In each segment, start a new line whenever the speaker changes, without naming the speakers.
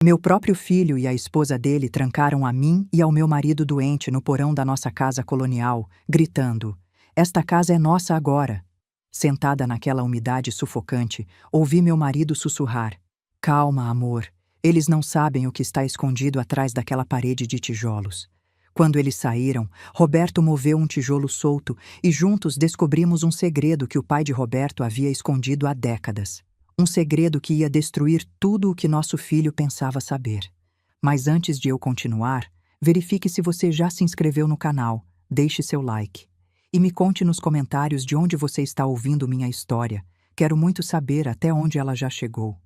Meu próprio filho e a esposa dele trancaram a mim e ao meu marido doente no porão da nossa casa colonial, gritando: "Esta casa é nossa agora!" Sentada naquela umidade sufocante, ouvi meu marido sussurrar: "Calma, amor. Eles não sabem o que está escondido atrás daquela parede de tijolos." Quando eles saíram, Roberto moveu um tijolo solto e juntos descobrimos um segredo que o pai de Roberto havia escondido há décadas. Um segredo que ia destruir tudo o que nosso filho pensava saber. Mas antes de eu continuar, verifique se você já se inscreveu no canal, deixe seu like. E me conte nos comentários de onde você está ouvindo minha história. Quero muito saber até onde ela já chegou.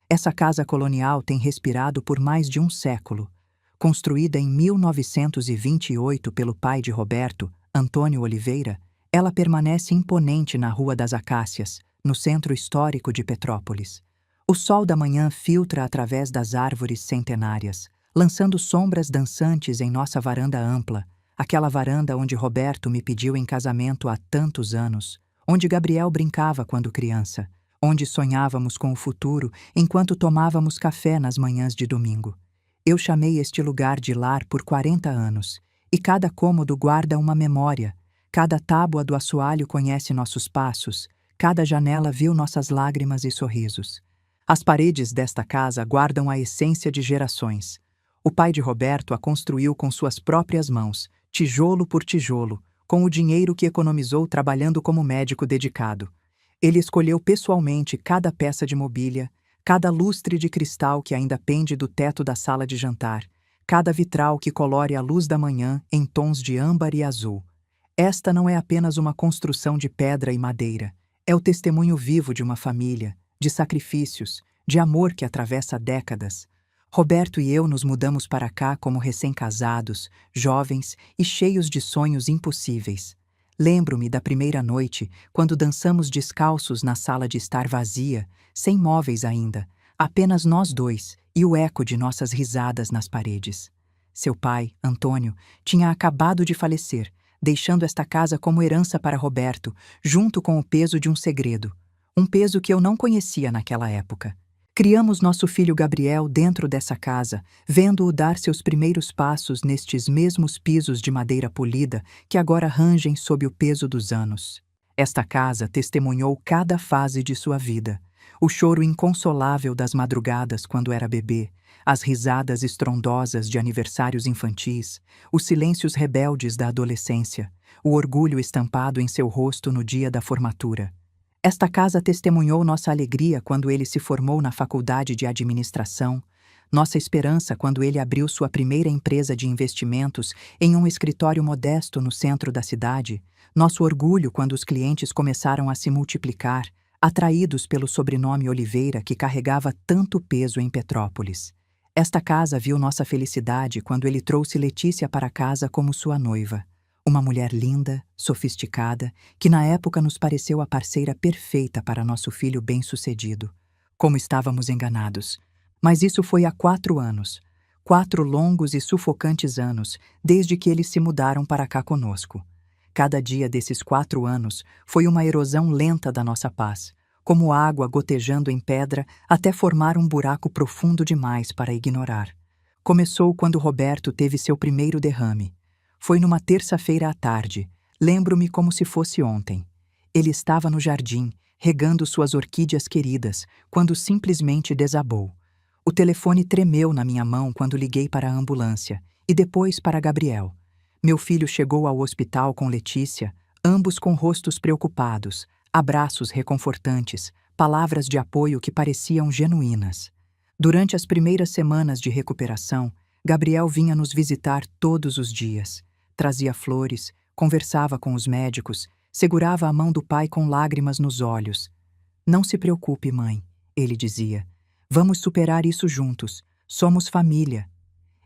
Essa casa colonial tem respirado por mais de um século. Construída em 1928 pelo pai de Roberto, Antônio Oliveira, ela permanece imponente na Rua das Acácias, no centro histórico de Petrópolis. O sol da manhã filtra através das árvores centenárias, lançando sombras dançantes em nossa varanda ampla, aquela varanda onde Roberto me pediu em casamento há tantos anos, onde Gabriel brincava quando criança, onde sonhávamos com o futuro enquanto tomávamos café nas manhãs de domingo. Eu chamei este lugar de lar por 40 anos, e cada cômodo guarda uma memória, cada tábua do assoalho conhece nossos passos, cada janela viu nossas lágrimas e sorrisos. As paredes desta casa guardam a essência de gerações. O pai de Roberto a construiu com suas próprias mãos, tijolo por tijolo, com o dinheiro que economizou trabalhando como médico dedicado. Ele escolheu pessoalmente cada peça de mobília, cada lustre de cristal que ainda pende do teto da sala de jantar, cada vitral que colore a luz da manhã em tons de âmbar e azul. Esta não é apenas uma construção de pedra e madeira, é o testemunho vivo de uma família, de sacrifícios, de amor que atravessa décadas. Roberto e eu nos mudamos para cá como recém-casados, jovens e cheios de sonhos impossíveis. Lembro-me da primeira noite, quando dançamos descalços na sala de estar vazia, sem móveis ainda, apenas nós dois e o eco de nossas risadas nas paredes. Seu pai, Antônio, tinha acabado de falecer, deixando esta casa como herança para Roberto, junto com o peso de um segredo, um peso que eu não conhecia naquela época. Criamos nosso filho Gabriel dentro dessa casa, vendo-o dar seus primeiros passos nestes mesmos pisos de madeira polida que agora rangem sob o peso dos anos. Esta casa testemunhou cada fase de sua vida. O choro inconsolável das madrugadas quando era bebê, as risadas estrondosas de aniversários infantis, os silêncios rebeldes da adolescência, o orgulho estampado em seu rosto no dia da formatura. Esta casa testemunhou nossa alegria quando ele se formou na faculdade de administração, nossa esperança quando ele abriu sua primeira empresa de investimentos em um escritório modesto no centro da cidade, nosso orgulho quando os clientes começaram a se multiplicar, atraídos pelo sobrenome Oliveira que carregava tanto peso em Petrópolis. Esta casa viu nossa felicidade quando ele trouxe Letícia para casa como sua noiva. Uma mulher linda, sofisticada, que na época nos pareceu a parceira perfeita para nosso filho bem-sucedido. Como estávamos enganados. Mas isso foi há 4 anos. 4 longos e sufocantes anos, desde que eles se mudaram para cá conosco. Cada dia desses 4 anos foi uma erosão lenta da nossa paz, como água gotejando em pedra até formar um buraco profundo demais para ignorar. Começou quando Roberto teve seu primeiro derrame. Foi numa terça-feira à tarde. Lembro-me como se fosse ontem. Ele estava no jardim, regando suas orquídeas queridas, quando simplesmente desabou. O telefone tremeu na minha mão quando liguei para a ambulância, e depois para Gabriel. Meu filho chegou ao hospital com Letícia, ambos com rostos preocupados, abraços reconfortantes, palavras de apoio que pareciam genuínas. Durante as primeiras semanas de recuperação, Gabriel vinha nos visitar todos os dias. Trazia flores, conversava com os médicos, segurava a mão do pai com lágrimas nos olhos. "Não se preocupe, mãe", ele dizia. "Vamos superar isso juntos. Somos família."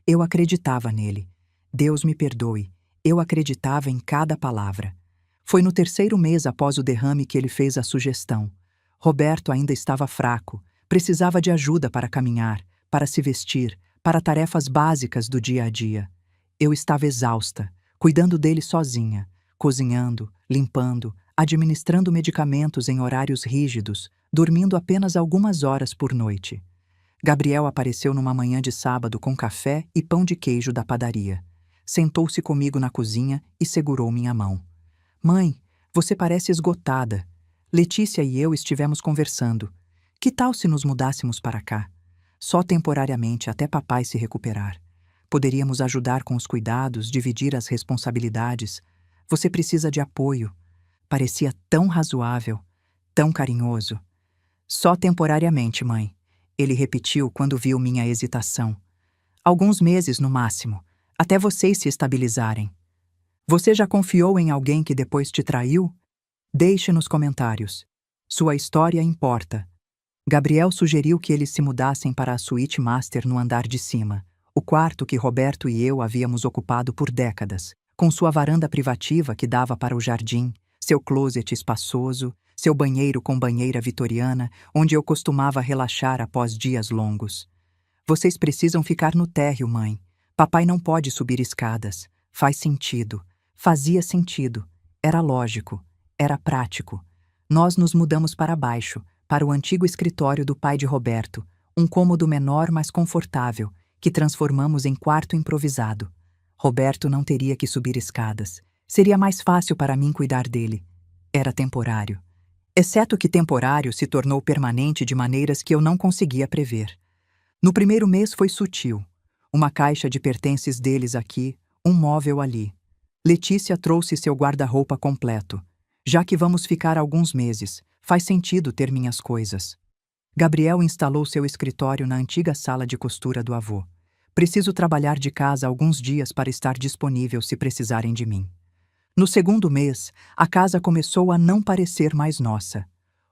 Eu acreditava nele. Deus me perdoe. Eu acreditava em cada palavra. Foi no 3º mês após o derrame que ele fez a sugestão. Roberto ainda estava fraco, precisava de ajuda para caminhar, para se vestir, para tarefas básicas do dia a dia. Eu estava exausta, cuidando dele sozinha, cozinhando, limpando, administrando medicamentos em horários rígidos, dormindo apenas algumas horas por noite. Gabriel apareceu numa manhã de sábado com café e pão de queijo da padaria. Sentou-se comigo na cozinha e segurou minha mão. Mãe, você parece esgotada. Letícia e eu estivemos conversando. Que tal se nos mudássemos para cá? Só temporariamente, até papai se recuperar. Poderíamos ajudar com os cuidados, dividir as responsabilidades. Você precisa de apoio. Parecia tão razoável, tão carinhoso. Só temporariamente, mãe. Ele repetiu quando viu minha hesitação. Alguns meses no máximo, até vocês se estabilizarem. Você já confiou em alguém que depois te traiu? Deixe nos comentários. Sua história importa. Gabriel sugeriu que eles se mudassem para a suíte master no andar de cima, o quarto que Roberto e eu havíamos ocupado por décadas, com sua varanda privativa que dava para o jardim, seu closet espaçoso, seu banheiro com banheira vitoriana, onde eu costumava relaxar após dias longos. Vocês precisam ficar no térreo, mãe. Papai não pode subir escadas. Faz sentido. Fazia sentido. Era lógico. Era prático. Nós nos mudamos para baixo, para o antigo escritório do pai de Roberto, um cômodo menor, mas confortável, que transformamos em quarto improvisado. Roberto não teria que subir escadas. Seria mais fácil para mim cuidar dele. Era temporário. Exceto que temporário se tornou permanente de maneiras que eu não conseguia prever. No primeiro mês foi sutil. Uma caixa de pertences deles aqui, um móvel ali. Letícia trouxe seu guarda-roupa completo. Já que vamos ficar alguns meses, faz sentido ter minhas coisas. Gabriel instalou seu escritório na antiga sala de costura do avô. Preciso trabalhar de casa alguns dias para estar disponível se precisarem de mim. No segundo mês, a casa começou a não parecer mais nossa.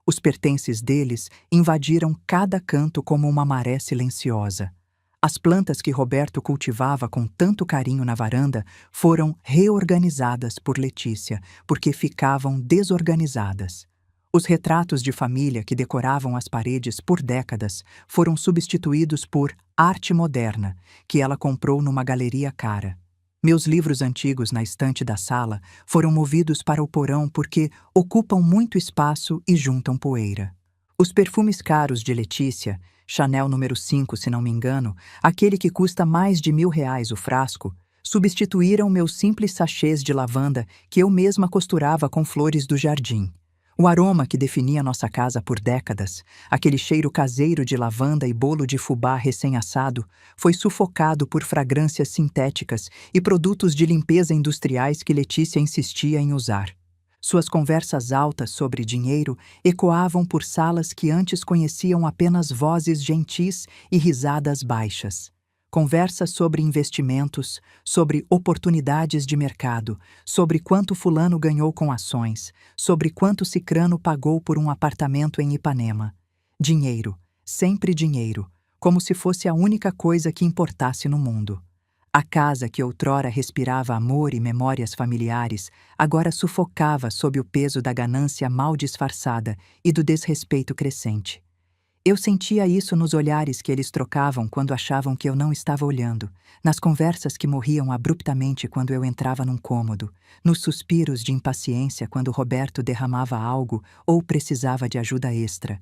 Os pertences deles invadiram cada canto como uma maré silenciosa. As plantas que Roberto cultivava com tanto carinho na varanda foram reorganizadas por Letícia, porque ficavam desorganizadas. Os retratos de família que decoravam as paredes por décadas foram substituídos por arte moderna, que ela comprou numa galeria cara. Meus livros antigos na estante da sala foram movidos para o porão porque ocupam muito espaço e juntam poeira. Os perfumes caros de Letícia, Chanel número 5, se não me engano, aquele que custa mais de R$ 1.000 o frasco, substituíram meus simples sachês de lavanda que eu mesma costurava com flores do jardim. O aroma que definia nossa casa por décadas, aquele cheiro caseiro de lavanda e bolo de fubá recém-assado, foi sufocado por fragrâncias sintéticas e produtos de limpeza industriais que Letícia insistia em usar. Suas conversas altas sobre dinheiro ecoavam por salas que antes conheciam apenas vozes gentis e risadas baixas. Conversas sobre investimentos, sobre oportunidades de mercado, sobre quanto fulano ganhou com ações, sobre quanto cicrano pagou por um apartamento em Ipanema. Dinheiro, sempre dinheiro, como se fosse a única coisa que importasse no mundo. A casa que outrora respirava amor e memórias familiares, agora sufocava sob o peso da ganância mal disfarçada e do desrespeito crescente. Eu sentia isso nos olhares que eles trocavam quando achavam que eu não estava olhando, nas conversas que morriam abruptamente quando eu entrava num cômodo, nos suspiros de impaciência quando Roberto derramava algo ou precisava de ajuda extra.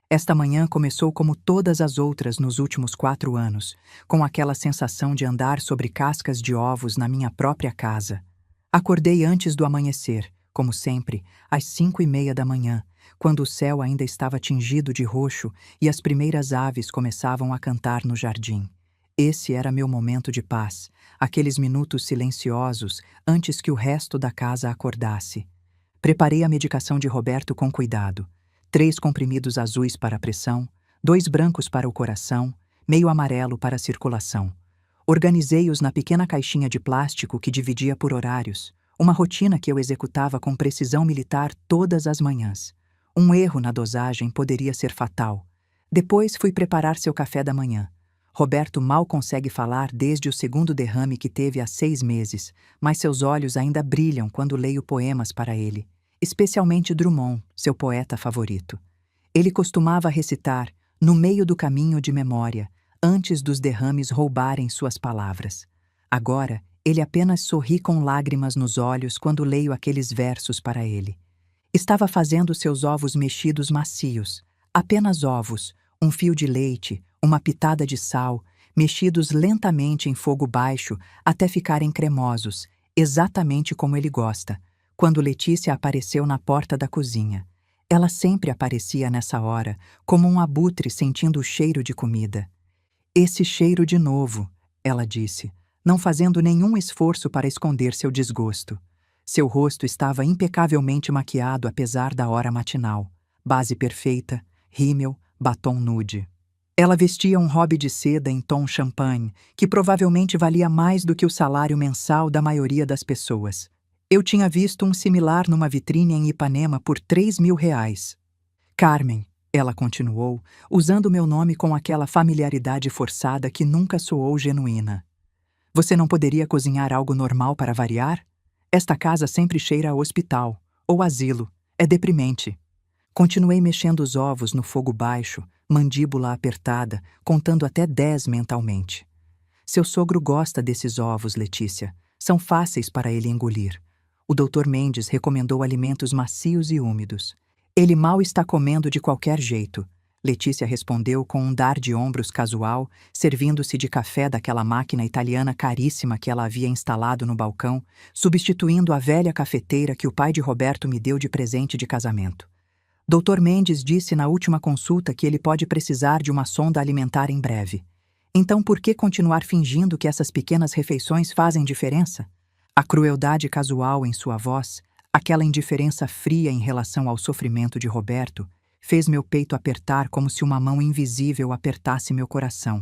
Esta manhã começou como todas as outras nos últimos 4 anos, com aquela sensação de andar sobre cascas de ovos na minha própria casa. Acordei antes do amanhecer, como sempre, às 5:30 da manhã, quando o céu ainda estava tingido de roxo e as primeiras aves começavam a cantar no jardim. Esse era meu momento de paz, aqueles minutos silenciosos antes que o resto da casa acordasse. Preparei a medicação de Roberto com cuidado. 3 comprimidos azuis para a pressão, 2 brancos para o coração, meio amarelo para a circulação. Organizei-os na pequena caixinha de plástico que dividia por horários, uma rotina que eu executava com precisão militar todas as manhãs. Um erro na dosagem poderia ser fatal. Depois fui preparar seu café da manhã. Roberto mal consegue falar desde o segundo derrame que teve há 6 meses, mas seus olhos ainda brilham quando leio poemas para ele, especialmente Drummond, seu poeta favorito. Ele costumava recitar, no meio do caminho de memória, antes dos derrames roubarem suas palavras. Agora, ele apenas sorri com lágrimas nos olhos quando leio aqueles versos para ele. Estava fazendo seus ovos mexidos macios, apenas ovos, um fio de leite, uma pitada de sal, mexidos lentamente em fogo baixo até ficarem cremosos, exatamente como ele gosta, quando Letícia apareceu na porta da cozinha. Ela sempre aparecia nessa hora, como um abutre sentindo o cheiro de comida. "Esse cheiro de novo", ela disse, não fazendo nenhum esforço para esconder seu desgosto. Seu rosto estava impecavelmente maquiado apesar da hora matinal. Base perfeita, rímel, batom nude. Ela vestia um hobby de seda em tom champanhe, que provavelmente valia mais do que o salário mensal da maioria das pessoas. Eu tinha visto um similar numa vitrine em Ipanema por R$ 3.000. "Carmen", ela continuou, usando meu nome com aquela familiaridade forçada que nunca soou genuína. "Você não poderia cozinhar algo normal para variar? Esta casa sempre cheira a hospital, ou asilo. É deprimente." Continuei mexendo os ovos no fogo baixo, mandíbula apertada, contando até 10 mentalmente. "Seu sogro gosta desses ovos, Letícia. São fáceis para ele engolir. O Dr. Mendes recomendou alimentos macios e úmidos. Ele mal está comendo de qualquer jeito." Letícia respondeu com um dar de ombros casual, servindo-se de café daquela máquina italiana caríssima que ela havia instalado no balcão, substituindo a velha cafeteira que o pai de Roberto me deu de presente de casamento. "Dr. Mendes disse na última consulta que ele pode precisar de uma sonda alimentar em breve. Então por que continuar fingindo que essas pequenas refeições fazem diferença?" A crueldade casual em sua voz, aquela indiferença fria em relação ao sofrimento de Roberto, fez meu peito apertar como se uma mão invisível apertasse meu coração.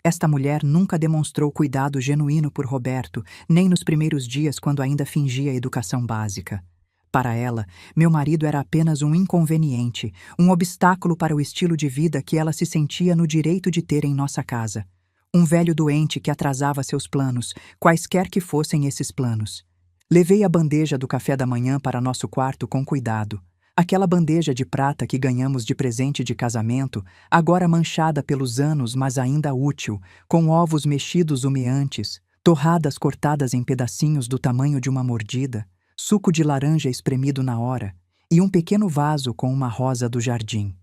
Esta mulher nunca demonstrou cuidado genuíno por Roberto, nem nos primeiros dias quando ainda fingia educação básica. Para ela, meu marido era apenas um inconveniente, um obstáculo para o estilo de vida que ela se sentia no direito de ter em nossa casa. Um velho doente que atrasava seus planos, quaisquer que fossem esses planos. Levei a bandeja do café da manhã para nosso quarto com cuidado. Aquela bandeja de prata que ganhamos de presente de casamento, agora manchada pelos anos, mas ainda útil, com ovos mexidos humeantes, torradas cortadas em pedacinhos do tamanho de uma mordida, suco de laranja espremido na hora, e um pequeno vaso com uma rosa do jardim.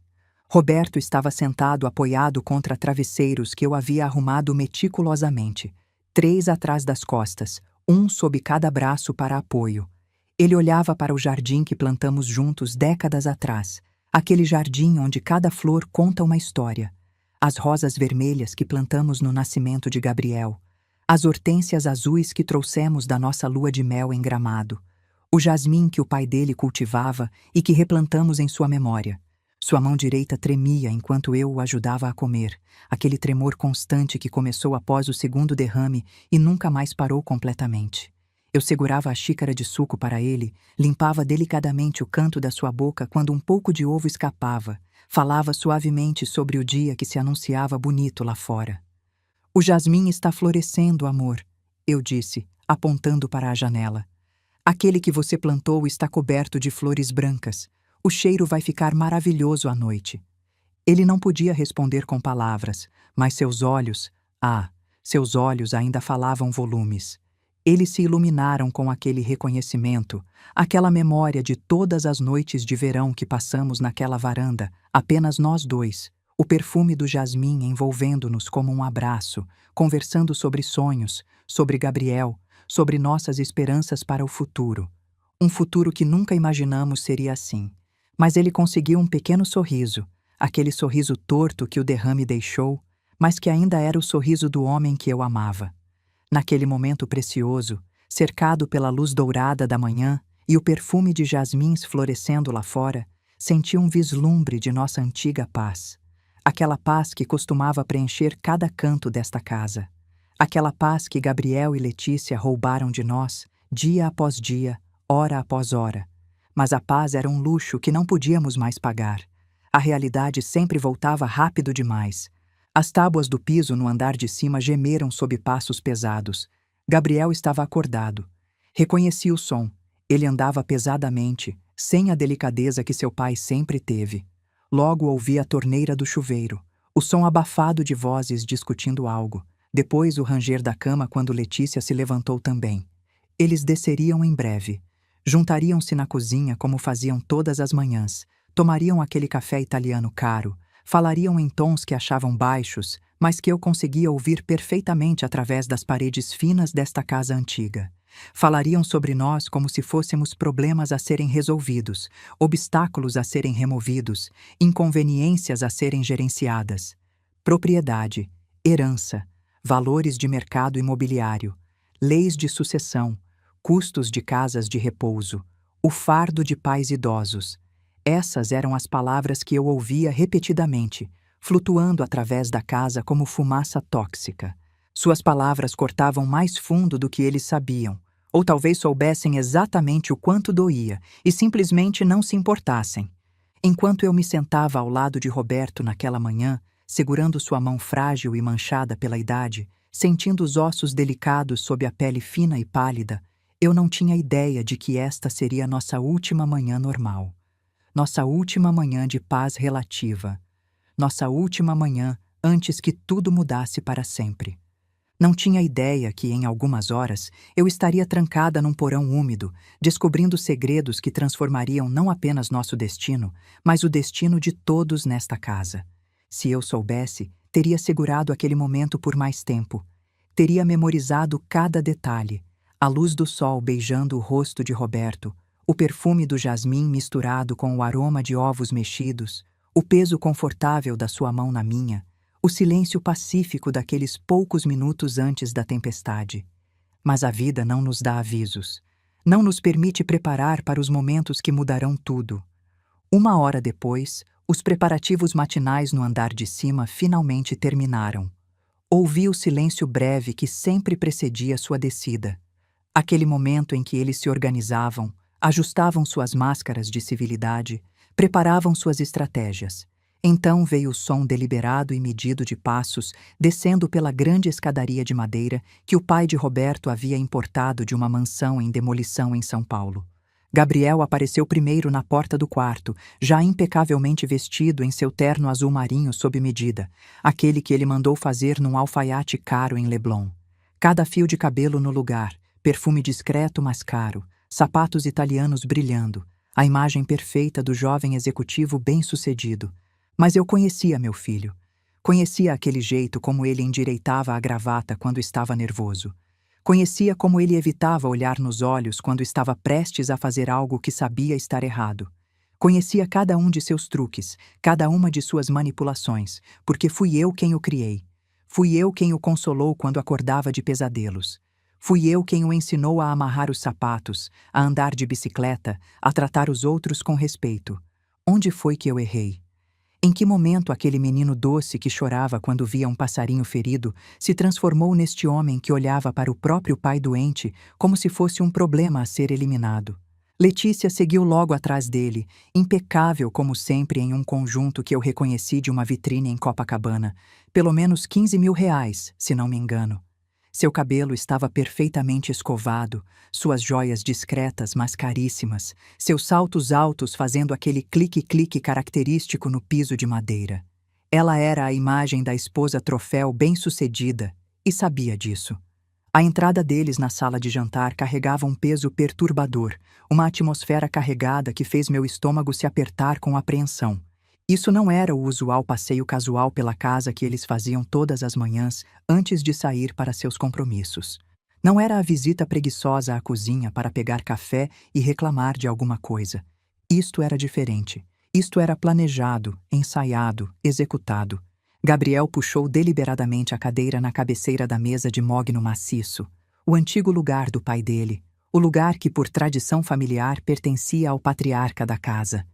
Roberto estava sentado apoiado contra travesseiros que eu havia arrumado meticulosamente, 3 atrás das costas, um sob cada braço para apoio. Ele olhava para o jardim que plantamos juntos décadas atrás, aquele jardim onde cada flor conta uma história. As rosas vermelhas que plantamos no nascimento de Gabriel, as hortênsias azuis que trouxemos da nossa lua de mel em Gramado, o jasmim que o pai dele cultivava e que replantamos em sua memória. Sua mão direita tremia enquanto eu o ajudava a comer, aquele tremor constante que começou após o segundo derrame e nunca mais parou completamente. Eu segurava a xícara de suco para ele, limpava delicadamente o canto da sua boca quando um pouco de ovo escapava, falava suavemente sobre o dia que se anunciava bonito lá fora. "O jasmim está florescendo, amor", eu disse, apontando para a janela. "Aquele que você plantou está coberto de flores brancas. O cheiro vai ficar maravilhoso à noite." Ele não podia responder com palavras, mas seus olhos ainda falavam volumes. Eles se iluminaram com aquele reconhecimento, aquela memória de todas as noites de verão que passamos naquela varanda, apenas nós dois, o perfume do jasmim envolvendo-nos como um abraço, conversando sobre sonhos, sobre Gabriel, sobre nossas esperanças para o futuro. Um futuro que nunca imaginamos seria assim. Mas ele conseguiu um pequeno sorriso, aquele sorriso torto que o derrame deixou, mas que ainda era o sorriso do homem que eu amava. Naquele momento precioso, cercado pela luz dourada da manhã e o perfume de jasmins florescendo lá fora, senti um vislumbre de nossa antiga paz. Aquela paz que costumava preencher cada canto desta casa. Aquela paz que Gabriel e Letícia roubaram de nós, dia após dia, hora após hora. Mas a paz era um luxo que não podíamos mais pagar. A realidade sempre voltava rápido demais. As tábuas do piso no andar de cima gemeram sob passos pesados. Gabriel estava acordado. Reconheci o som. Ele andava pesadamente, sem a delicadeza que seu pai sempre teve. Logo ouvi a torneira do chuveiro, o som abafado de vozes discutindo algo. Depois o ranger da cama quando Letícia se levantou também. Eles desceriam em breve. Juntariam-se na cozinha como faziam todas as manhãs, tomariam aquele café italiano caro, Falariam em tons que achavam baixos, mas que eu conseguia ouvir perfeitamente através das paredes finas desta casa antiga. Falariam sobre nós como se fôssemos problemas a serem resolvidos, obstáculos a serem removidos, inconveniências a serem gerenciadas. Propriedade, herança, valores de mercado imobiliário, leis de sucessão, custos de casas de repouso, o fardo de pais idosos. Essas eram as palavras que eu ouvia repetidamente, flutuando através da casa como fumaça tóxica. Suas palavras cortavam mais fundo do que eles sabiam, ou talvez soubessem exatamente o quanto doía e simplesmente não se importassem. Enquanto eu me sentava ao lado de Roberto naquela manhã, segurando sua mão frágil e manchada pela idade, sentindo os ossos delicados sob a pele fina e pálida, eu não tinha ideia de que esta seria nossa última manhã normal. Nossa última manhã de paz relativa. Nossa última manhã antes que tudo mudasse para sempre. Não tinha ideia que, em algumas horas, eu estaria trancada num porão úmido, descobrindo segredos que transformariam não apenas nosso destino, mas o destino de todos nesta casa. Se eu soubesse, teria segurado aquele momento por mais tempo. Teria memorizado cada detalhe, a luz do sol beijando o rosto de Roberto, o perfume do jasmim misturado com o aroma de ovos mexidos, o peso confortável da sua mão na minha, o silêncio pacífico daqueles poucos minutos antes da tempestade. Mas a vida não nos dá avisos. Não nos permite preparar para os momentos que mudarão tudo. 1 hora depois, os preparativos matinais no andar de cima finalmente terminaram. Ouvi o silêncio breve que sempre precedia sua descida. Aquele momento em que eles se organizavam, ajustavam suas máscaras de civilidade, preparavam suas estratégias. Então veio o som deliberado e medido de passos descendo pela grande escadaria de madeira que o pai de Roberto havia importado de uma mansão em demolição em São Paulo. Gabriel apareceu primeiro na porta do quarto, já impecavelmente vestido em seu terno azul marinho sob medida, aquele que ele mandou fazer num alfaiate caro em Leblon. Cada fio de cabelo no lugar, perfume discreto mas caro, sapatos italianos brilhando, a imagem perfeita do jovem executivo bem-sucedido. Mas eu conhecia meu filho. Conhecia aquele jeito como ele endireitava a gravata quando estava nervoso. Conhecia como ele evitava olhar nos olhos quando estava prestes a fazer algo que sabia estar errado. Conhecia cada um de seus truques, cada uma de suas manipulações, porque fui eu quem o criei. Fui eu quem o consolou quando acordava de pesadelos. Fui eu quem o ensinou a amarrar os sapatos, a andar de bicicleta, a tratar os outros com respeito. Onde foi que eu errei? Em que momento aquele menino doce que chorava quando via um passarinho ferido se transformou neste homem que olhava para o próprio pai doente como se fosse um problema a ser eliminado? Letícia seguiu logo atrás dele, impecável como sempre em um conjunto que eu reconheci de uma vitrine em Copacabana, pelo menos R$ 15.000, se não me engano. Seu cabelo estava perfeitamente escovado, suas joias discretas mas caríssimas, seus saltos altos fazendo aquele clique-clique característico no piso de madeira. Ela era a imagem da esposa troféu bem-sucedida e sabia disso. A entrada deles na sala de jantar carregava um peso perturbador, uma atmosfera carregada que fez meu estômago se apertar com apreensão. Isso não era o usual passeio casual pela casa que eles faziam todas as manhãs antes de sair para seus compromissos. Não era a visita preguiçosa à cozinha para pegar café e reclamar de alguma coisa. Isto era diferente. Isto era planejado, ensaiado, executado. Gabriel puxou deliberadamente a cadeira na cabeceira da mesa de mogno maciço, o antigo lugar do pai dele, o lugar que por tradição familiar pertencia ao patriarca da casa.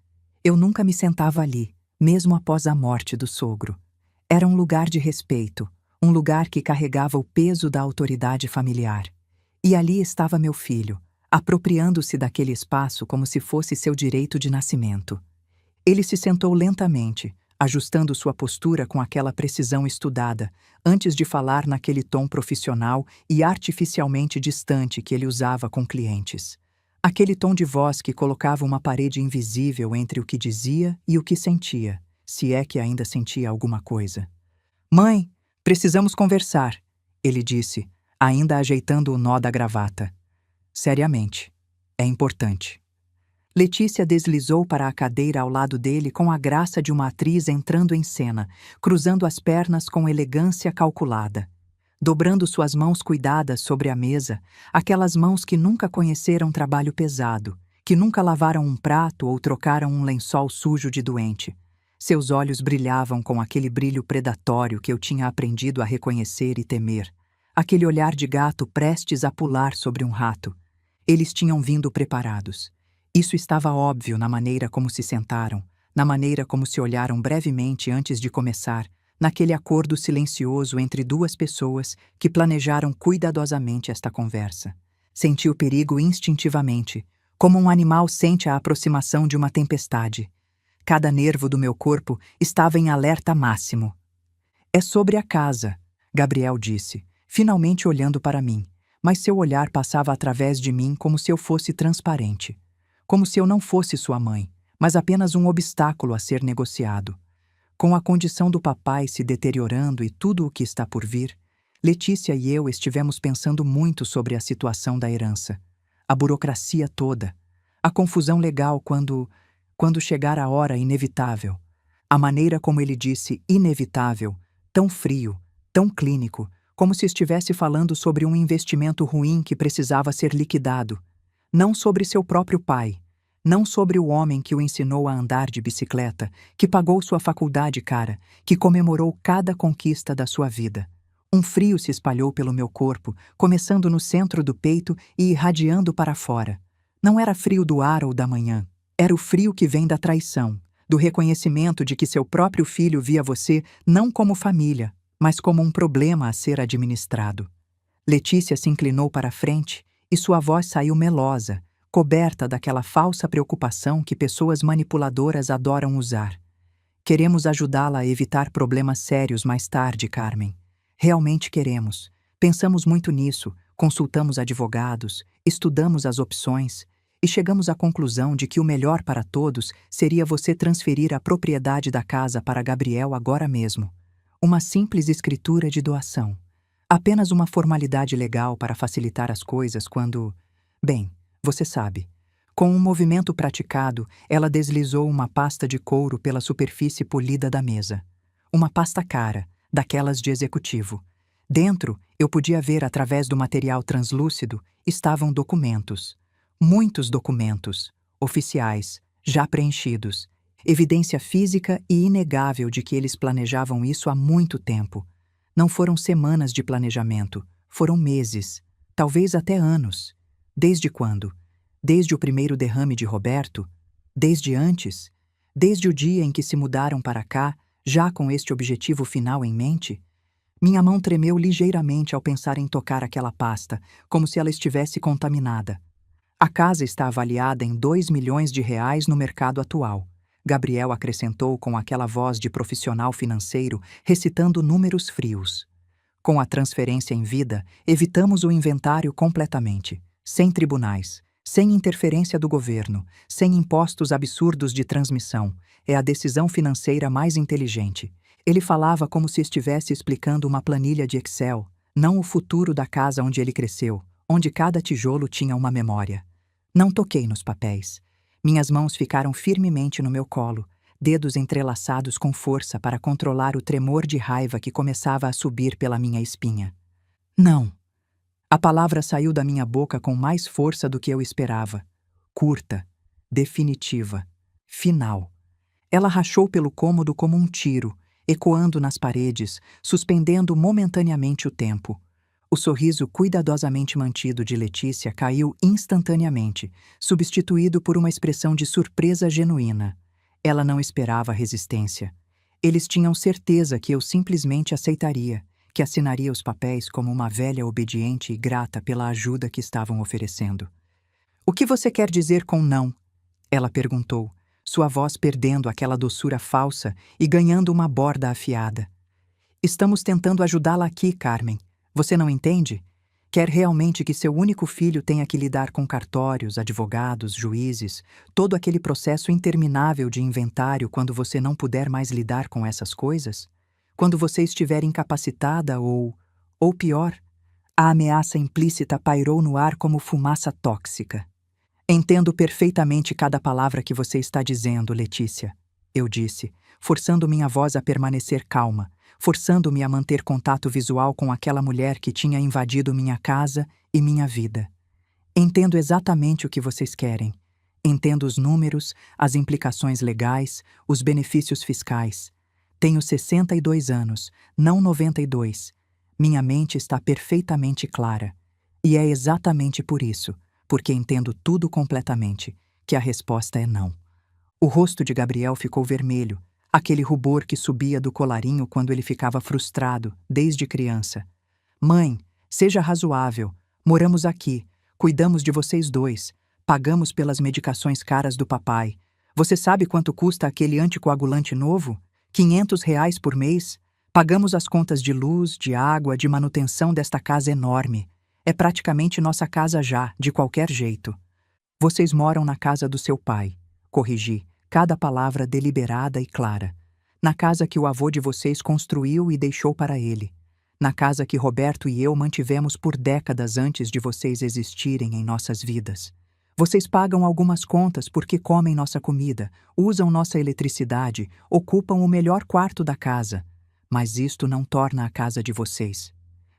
Eu nunca me sentava ali, mesmo após a morte do sogro. Era um lugar de respeito, um lugar que carregava o peso da autoridade familiar. E ali estava meu filho, apropriando-se daquele espaço como se fosse seu direito de nascimento. Ele se sentou lentamente, ajustando sua postura com aquela precisão estudada, antes de falar naquele tom profissional e artificialmente distante que ele usava com clientes. Aquele tom de voz que colocava uma parede invisível entre o que dizia e o que sentia, se é que ainda sentia alguma coisa. "Mãe, precisamos conversar", ele disse, ainda ajeitando o nó da gravata. "Seriamente. É importante." Letícia deslizou para a cadeira ao lado dele com a graça de uma atriz entrando em cena, cruzando as pernas com elegância calculada. Dobrando suas mãos cuidadas sobre a mesa, aquelas mãos que nunca conheceram trabalho pesado, que nunca lavaram um prato ou trocaram um lençol sujo de doente. Seus olhos brilhavam com aquele brilho predatório que eu tinha aprendido a reconhecer e temer. Aquele olhar de gato prestes a pular sobre um rato. Eles tinham vindo preparados. Isso estava óbvio na maneira como se sentaram, na maneira como se olharam brevemente antes de começar, naquele acordo silencioso entre duas pessoas que planejaram cuidadosamente esta conversa. Senti o perigo instintivamente, como um animal sente a aproximação de uma tempestade. Cada nervo do meu corpo estava em alerta máximo. "É sobre a casa", Gabriel disse, finalmente olhando para mim, mas seu olhar passava através de mim como se eu fosse transparente. Como se eu não fosse sua mãe, mas apenas um obstáculo a ser negociado. Com a condição do papai se deteriorando e tudo o que está por vir, Letícia e eu estivemos pensando muito sobre a situação da herança, a burocracia toda, a confusão legal quando chegar a hora inevitável. A maneira como ele disse inevitável, tão frio, tão clínico, como se estivesse falando sobre um investimento ruim que precisava ser liquidado. Não sobre seu próprio pai, não sobre o homem que o ensinou a andar de bicicleta, que pagou sua faculdade cara, que comemorou cada conquista da sua vida. Um frio se espalhou pelo meu corpo, começando no centro do peito e irradiando para fora. Não era frio do ar ou da manhã, era o frio que vem da traição, do reconhecimento de que seu próprio filho via você não como família, mas como um problema a ser administrado. Letícia se inclinou para a frente e sua voz saiu melosa, coberta daquela falsa preocupação que pessoas manipuladoras adoram usar. "Queremos ajudá-la a evitar problemas sérios mais tarde, Carmen. Realmente queremos. Pensamos muito nisso, consultamos advogados, estudamos as opções e chegamos à conclusão de que o melhor para todos seria você transferir a propriedade da casa para Gabriel agora mesmo. Uma simples escritura de doação. Apenas uma formalidade legal para facilitar as coisas quando... Bem, você sabe." Com um movimento praticado, ela deslizou uma pasta de couro pela superfície polida da mesa. Uma pasta cara, daquelas de executivo. Dentro, eu podia ver através do material translúcido, estavam documentos. Muitos documentos, oficiais, já preenchidos. Evidência física e inegável de que eles planejavam isso há muito tempo. Não foram semanas de planejamento, foram meses, talvez até anos. Desde quando? Desde o primeiro derrame de Roberto? Desde antes? Desde o dia em que se mudaram para cá, já com este objetivo final em mente? Minha mão tremeu ligeiramente ao pensar em tocar aquela pasta, como se ela estivesse contaminada. A casa está avaliada em R$ 2 milhões no mercado atual. Gabriel acrescentou com aquela voz de profissional financeiro, recitando números frios. Com a transferência em vida, evitamos o inventário completamente, sem tribunais, sem interferência do governo, sem impostos absurdos de transmissão. É a decisão financeira mais inteligente. Ele falava como se estivesse explicando uma planilha de Excel, não o futuro da casa onde ele cresceu, onde cada tijolo tinha uma memória. Não toquei nos papéis. Minhas mãos ficaram firmemente no meu colo, dedos entrelaçados com força para controlar o tremor de raiva que começava a subir pela minha espinha. Não. A palavra saiu da minha boca com mais força do que eu esperava. Curta, definitiva, final. Ela rachou pelo cômodo como um tiro, ecoando nas paredes, suspendendo momentaneamente o tempo. O sorriso cuidadosamente mantido de Letícia caiu instantaneamente, substituído por uma expressão de surpresa genuína. Ela não esperava resistência. Eles tinham certeza que eu simplesmente aceitaria, que assinaria os papéis como uma velha obediente e grata pela ajuda que estavam oferecendo. "O que você quer dizer com não?" ela perguntou, sua voz perdendo aquela doçura falsa e ganhando uma borda afiada. "Estamos tentando ajudá-la aqui, Carmen. Você não entende? Quer realmente que seu único filho tenha que lidar com cartórios, advogados, juízes, todo aquele processo interminável de inventário quando você não puder mais lidar com essas coisas? Quando você estiver incapacitada ou pior?" A ameaça implícita pairou no ar como fumaça tóxica. Entendo perfeitamente cada palavra que você está dizendo, Letícia, eu disse, forçando minha voz a permanecer calma, forçando-me a manter contato visual com aquela mulher que tinha invadido minha casa e minha vida. Entendo exatamente o que vocês querem. Entendo os números, as implicações legais, os benefícios fiscais. Tenho 62 anos, não 92. Minha mente está perfeitamente clara. E é exatamente por isso, porque entendo tudo completamente, que a resposta é não. O rosto de Gabriel ficou vermelho, aquele rubor que subia do colarinho quando ele ficava frustrado, desde criança. Mãe, seja razoável. Moramos aqui, cuidamos de vocês dois, pagamos pelas medicações caras do papai. Você sabe quanto custa aquele anticoagulante novo? R$ 500 por mês? Pagamos as contas de luz, de água, de manutenção desta casa enorme. É praticamente nossa casa já, de qualquer jeito. Vocês moram na casa do seu pai. Corrigi, cada palavra deliberada e clara. Na casa que o avô de vocês construiu e deixou para ele. Na casa que Roberto e eu mantivemos por décadas antes de vocês existirem em nossas vidas. Vocês pagam algumas contas porque comem nossa comida, usam nossa eletricidade, ocupam o melhor quarto da casa. Mas isto não torna a casa de vocês.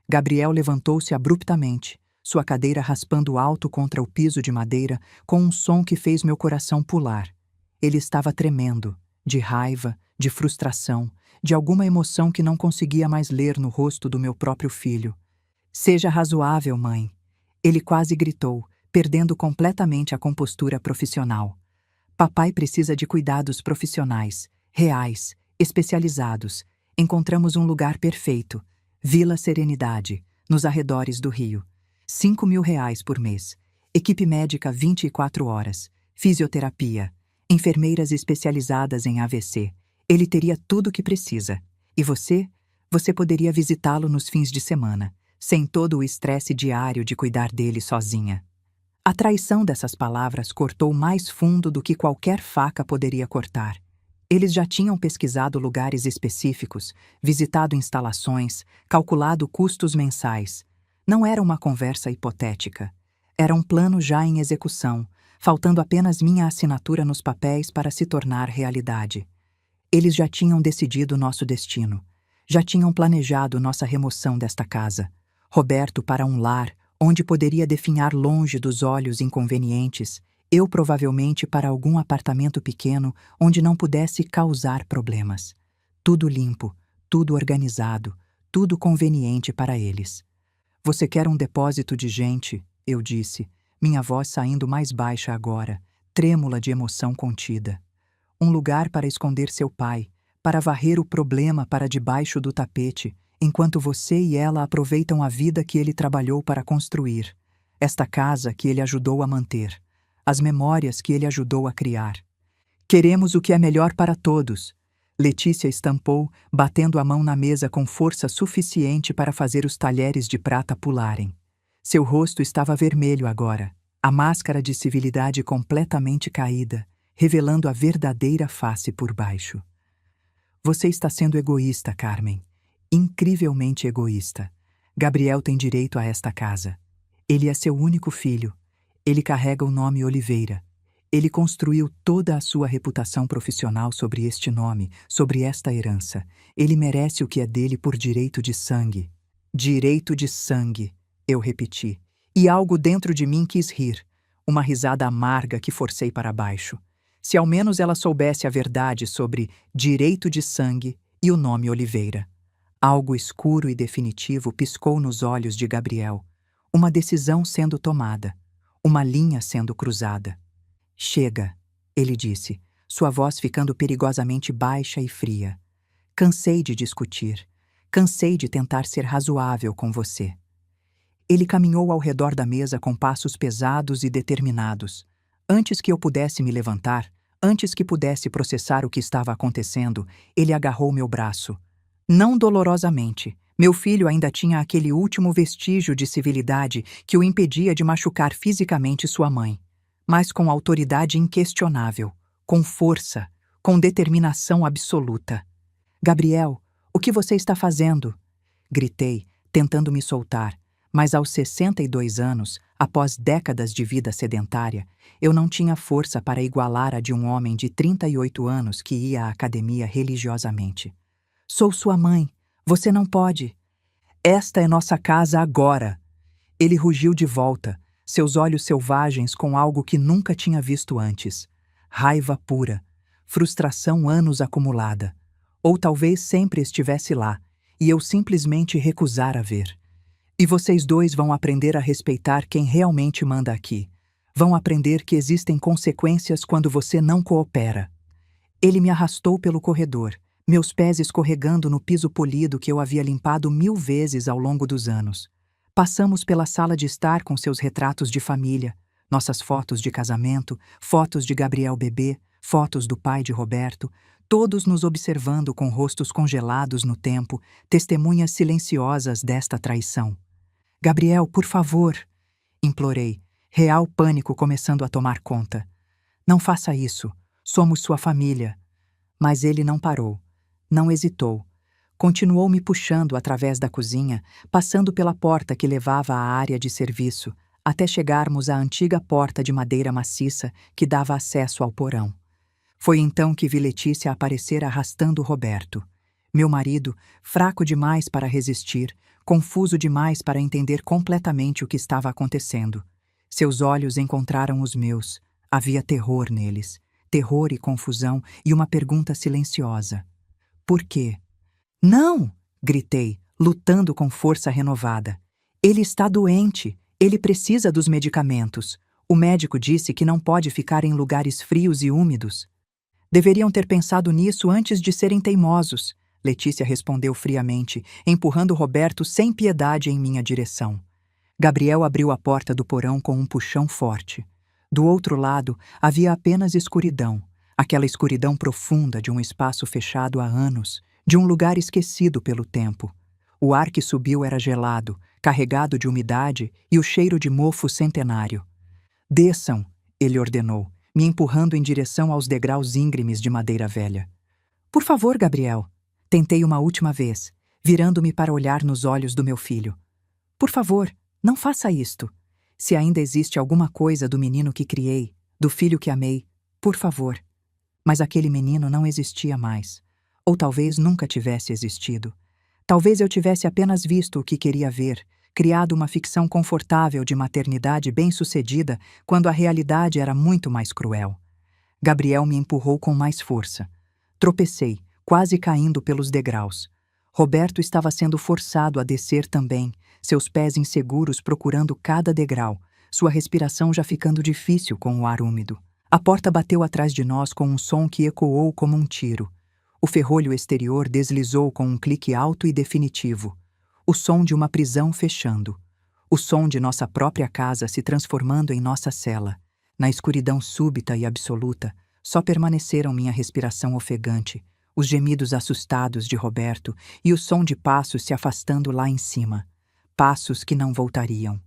Gabriel levantou-se abruptamente, sua cadeira raspando alto contra o piso de madeira, com um som que fez meu coração pular. Ele estava tremendo, de raiva, de frustração, de alguma emoção que não conseguia mais ler no rosto do meu próprio filho. Seja razoável, mãe. Ele quase gritou, perdendo completamente a compostura profissional. Papai precisa de cuidados profissionais, reais, especializados. Encontramos um lugar perfeito. Vila Serenidade, nos arredores do Rio. R$ 5.000 por mês. Equipe médica 24 horas. Fisioterapia. Enfermeiras especializadas em AVC. Ele teria tudo o que precisa. E você? Você poderia visitá-lo nos fins de semana, sem todo o estresse diário de cuidar dele sozinha. A traição dessas palavras cortou mais fundo do que qualquer faca poderia cortar. Eles já tinham pesquisado lugares específicos, visitado instalações, calculado custos mensais. Não era uma conversa hipotética. Era um plano já em execução, faltando apenas minha assinatura nos papéis para se tornar realidade. Eles já tinham decidido nosso destino. Já tinham planejado nossa remoção desta casa. Roberto para um lar, onde poderia definhar longe dos olhos inconvenientes, eu provavelmente para algum apartamento pequeno onde não pudesse causar problemas. Tudo limpo, tudo organizado, tudo conveniente para eles. Você quer um depósito de gente, eu disse, minha voz saindo mais baixa agora, trêmula de emoção contida. Um lugar para esconder seu pai, para varrer o problema para debaixo do tapete, enquanto você e ela aproveitam a vida que ele trabalhou para construir, esta casa que ele ajudou a manter, as memórias que ele ajudou a criar. Queremos o que é melhor para todos. Letícia estampou, batendo a mão na mesa com força suficiente para fazer os talheres de prata pularem. Seu rosto estava vermelho agora, a máscara de civilidade completamente caída, revelando a verdadeira face por baixo. Você está sendo egoísta, Carmen. Incrivelmente egoísta. Gabriel tem direito a esta casa. Ele é seu único filho. Ele carrega o nome Oliveira. Ele construiu toda a sua reputação profissional sobre este nome, sobre esta herança. Ele merece o que é dele por direito de sangue. Direito de sangue, eu repeti. E algo dentro de mim quis rir. Uma risada amarga que forcei para baixo. Se ao menos ela soubesse a verdade sobre direito de sangue e o nome Oliveira. Algo escuro e definitivo piscou nos olhos de Gabriel. Uma decisão sendo tomada. Uma linha sendo cruzada. Chega, ele disse, sua voz ficando perigosamente baixa e fria. Cansei de discutir. Cansei de tentar ser razoável com você. Ele caminhou ao redor da mesa com passos pesados e determinados. Antes que eu pudesse me levantar, antes que pudesse processar o que estava acontecendo, ele agarrou meu braço. Não dolorosamente. Meu filho ainda tinha aquele último vestígio de civilidade que o impedia de machucar fisicamente sua mãe. Mas com autoridade inquestionável, com força, com determinação absoluta. Gabriel, o que você está fazendo? Gritei, tentando me soltar, mas aos 62 anos, Após décadas de vida sedentária, eu não tinha força para igualar a de um homem de 38 anos que ia à academia religiosamente. Sou sua mãe. Você não pode. Esta é nossa casa agora. Ele rugiu de volta, seus olhos selvagens com algo que nunca tinha visto antes. Raiva pura, frustração anos acumulada. Ou talvez sempre estivesse lá, e eu simplesmente recusara ver. E vocês dois vão aprender a respeitar quem realmente manda aqui. Vão aprender que existem consequências quando você não coopera. Ele me arrastou pelo corredor, meus pés escorregando no piso polido que eu havia limpado 1000 vezes ao longo dos anos. Passamos pela sala de estar com seus retratos de família, nossas fotos de casamento, fotos de Gabriel bebê, fotos do pai de Roberto, todos nos observando com rostos congelados no tempo, testemunhas silenciosas desta traição. Gabriel, por favor, implorei, real pânico começando a tomar conta. Não faça isso, somos sua família. Mas ele não parou, não hesitou. Continuou me puxando através da cozinha, passando pela porta que levava à área de serviço, até chegarmos à antiga porta de madeira maciça que dava acesso ao porão. Foi então que vi Letícia aparecer arrastando Roberto. Meu marido, fraco demais para resistir, confuso demais para entender completamente o que estava acontecendo. Seus olhos encontraram os meus. Havia terror neles. Terror e confusão e uma pergunta silenciosa. Por quê? Não! Gritei, lutando com força renovada. Ele está doente. Ele precisa dos medicamentos. O médico disse que não pode ficar em lugares frios e úmidos. Deveriam ter pensado nisso antes de serem teimosos. Letícia respondeu friamente, empurrando Roberto sem piedade em minha direção. Gabriel abriu a porta do porão com um puxão forte. Do outro lado, havia apenas escuridão, aquela escuridão profunda de um espaço fechado há anos, de um lugar esquecido pelo tempo. O ar que subiu era gelado, carregado de umidade e o cheiro de mofo centenário. Desçam, ele ordenou, me empurrando em direção aos degraus íngremes de madeira velha. Por favor, Gabriel. Tentei uma última vez, virando-me para olhar nos olhos do meu filho. Por favor, não faça isto. Se ainda existe alguma coisa do menino que criei, do filho que amei, por favor. Mas aquele menino não existia mais. Ou talvez nunca tivesse existido. Talvez eu tivesse apenas visto o que queria ver, criado uma ficção confortável de maternidade bem-sucedida quando a realidade era muito mais cruel. Gabriel me empurrou com mais força. Tropecei, quase caindo pelos degraus. Roberto estava sendo forçado a descer também, seus pés inseguros procurando cada degrau, sua respiração já ficando difícil com o ar úmido. A porta bateu atrás de nós com um som que ecoou como um tiro. O ferrolho exterior deslizou com um clique alto e definitivo. O som de uma prisão fechando. O som de nossa própria casa se transformando em nossa cela. Na escuridão súbita e absoluta, só permaneceram minha respiração ofegante, os gemidos assustados de Roberto e o som de passos se afastando lá em cima. Passos que não voltariam.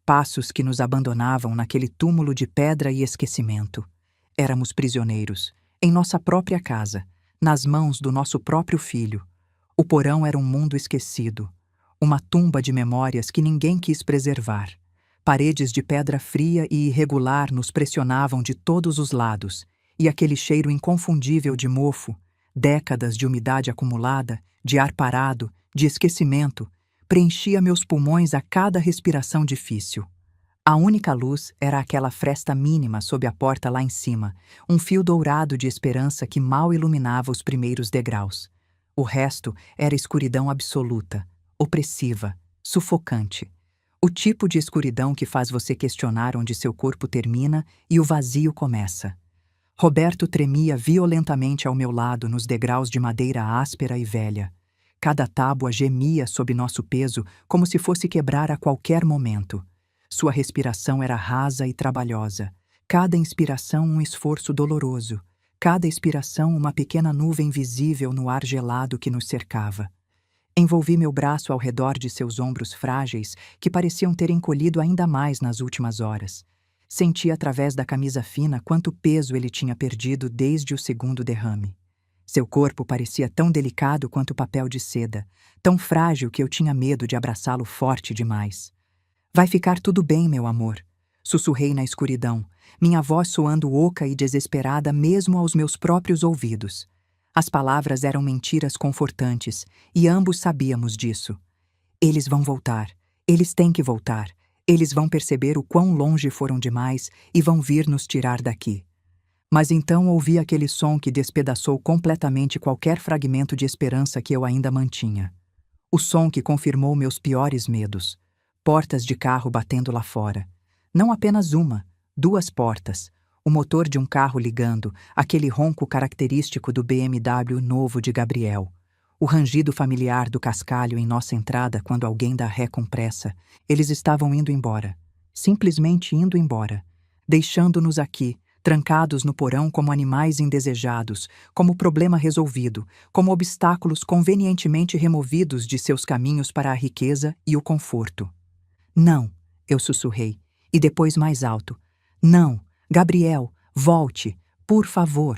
Passos que nos abandonavam naquele túmulo de pedra e esquecimento. Éramos prisioneiros, em nossa própria casa, nas mãos do nosso próprio filho. O porão era um mundo esquecido, uma tumba de memórias que ninguém quis preservar. Paredes de pedra fria e irregular nos pressionavam de todos os lados, e aquele cheiro inconfundível de mofo, décadas de umidade acumulada, de ar parado, de esquecimento, preenchia meus pulmões a cada respiração difícil. A única luz era aquela fresta mínima sob a porta lá em cima, um fio dourado de esperança que mal iluminava os primeiros degraus. O resto era escuridão absoluta, opressiva, sufocante. O tipo de escuridão que faz você questionar onde seu corpo termina e o vazio começa. Roberto tremia violentamente ao meu lado nos degraus de madeira áspera e velha. Cada tábua gemia sob nosso peso como se fosse quebrar a qualquer momento. Sua respiração era rasa e trabalhosa. Cada inspiração um esforço doloroso. Cada expiração uma pequena nuvem visível no ar gelado que nos cercava. Envolvi meu braço ao redor de seus ombros frágeis, que pareciam ter encolhido ainda mais nas últimas horas. Senti através da camisa fina quanto peso ele tinha perdido desde o segundo derrame. Seu corpo parecia tão delicado quanto papel de seda, tão frágil que eu tinha medo de abraçá-lo forte demais. Vai ficar tudo bem, meu amor. Sussurrei na escuridão, minha voz soando oca e desesperada mesmo aos meus próprios ouvidos. As palavras eram mentiras confortantes, e ambos sabíamos disso. Eles vão voltar. Eles têm que voltar. Eles vão perceber o quão longe foram demais e vão vir nos tirar daqui. Mas então ouvi aquele som que despedaçou completamente qualquer fragmento de esperança que eu ainda mantinha. O som que confirmou meus piores medos. Portas de carro batendo lá fora. Não apenas uma, 2 portas. O motor de um carro ligando, aquele ronco característico do BMW novo de Gabriel. O rangido familiar do cascalho em nossa entrada quando alguém dá ré com pressa. Eles estavam indo embora. Simplesmente indo embora. Deixando-nos aqui, trancados no porão como animais indesejados, como problema resolvido, como obstáculos convenientemente removidos de seus caminhos para a riqueza e o conforto. Não, eu sussurrei, e depois mais alto. Não, Gabriel, volte, por favor.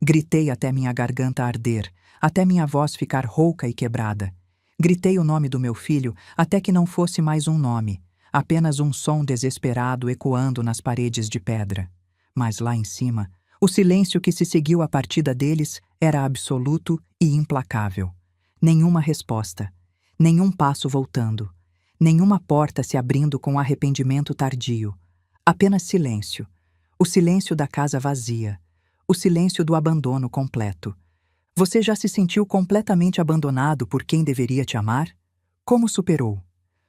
Gritei até minha garganta arder, até minha voz ficar rouca e quebrada. Gritei o nome do meu filho até que não fosse mais um nome, apenas um som desesperado ecoando nas paredes de pedra. Mas lá em cima, o silêncio que se seguiu à partida deles era absoluto e implacável. Nenhuma resposta, nenhum passo voltando, nenhuma porta se abrindo com arrependimento tardio. Apenas silêncio. O silêncio da casa vazia. O silêncio do abandono completo. Você já se sentiu completamente abandonado por quem deveria te amar? Como superou?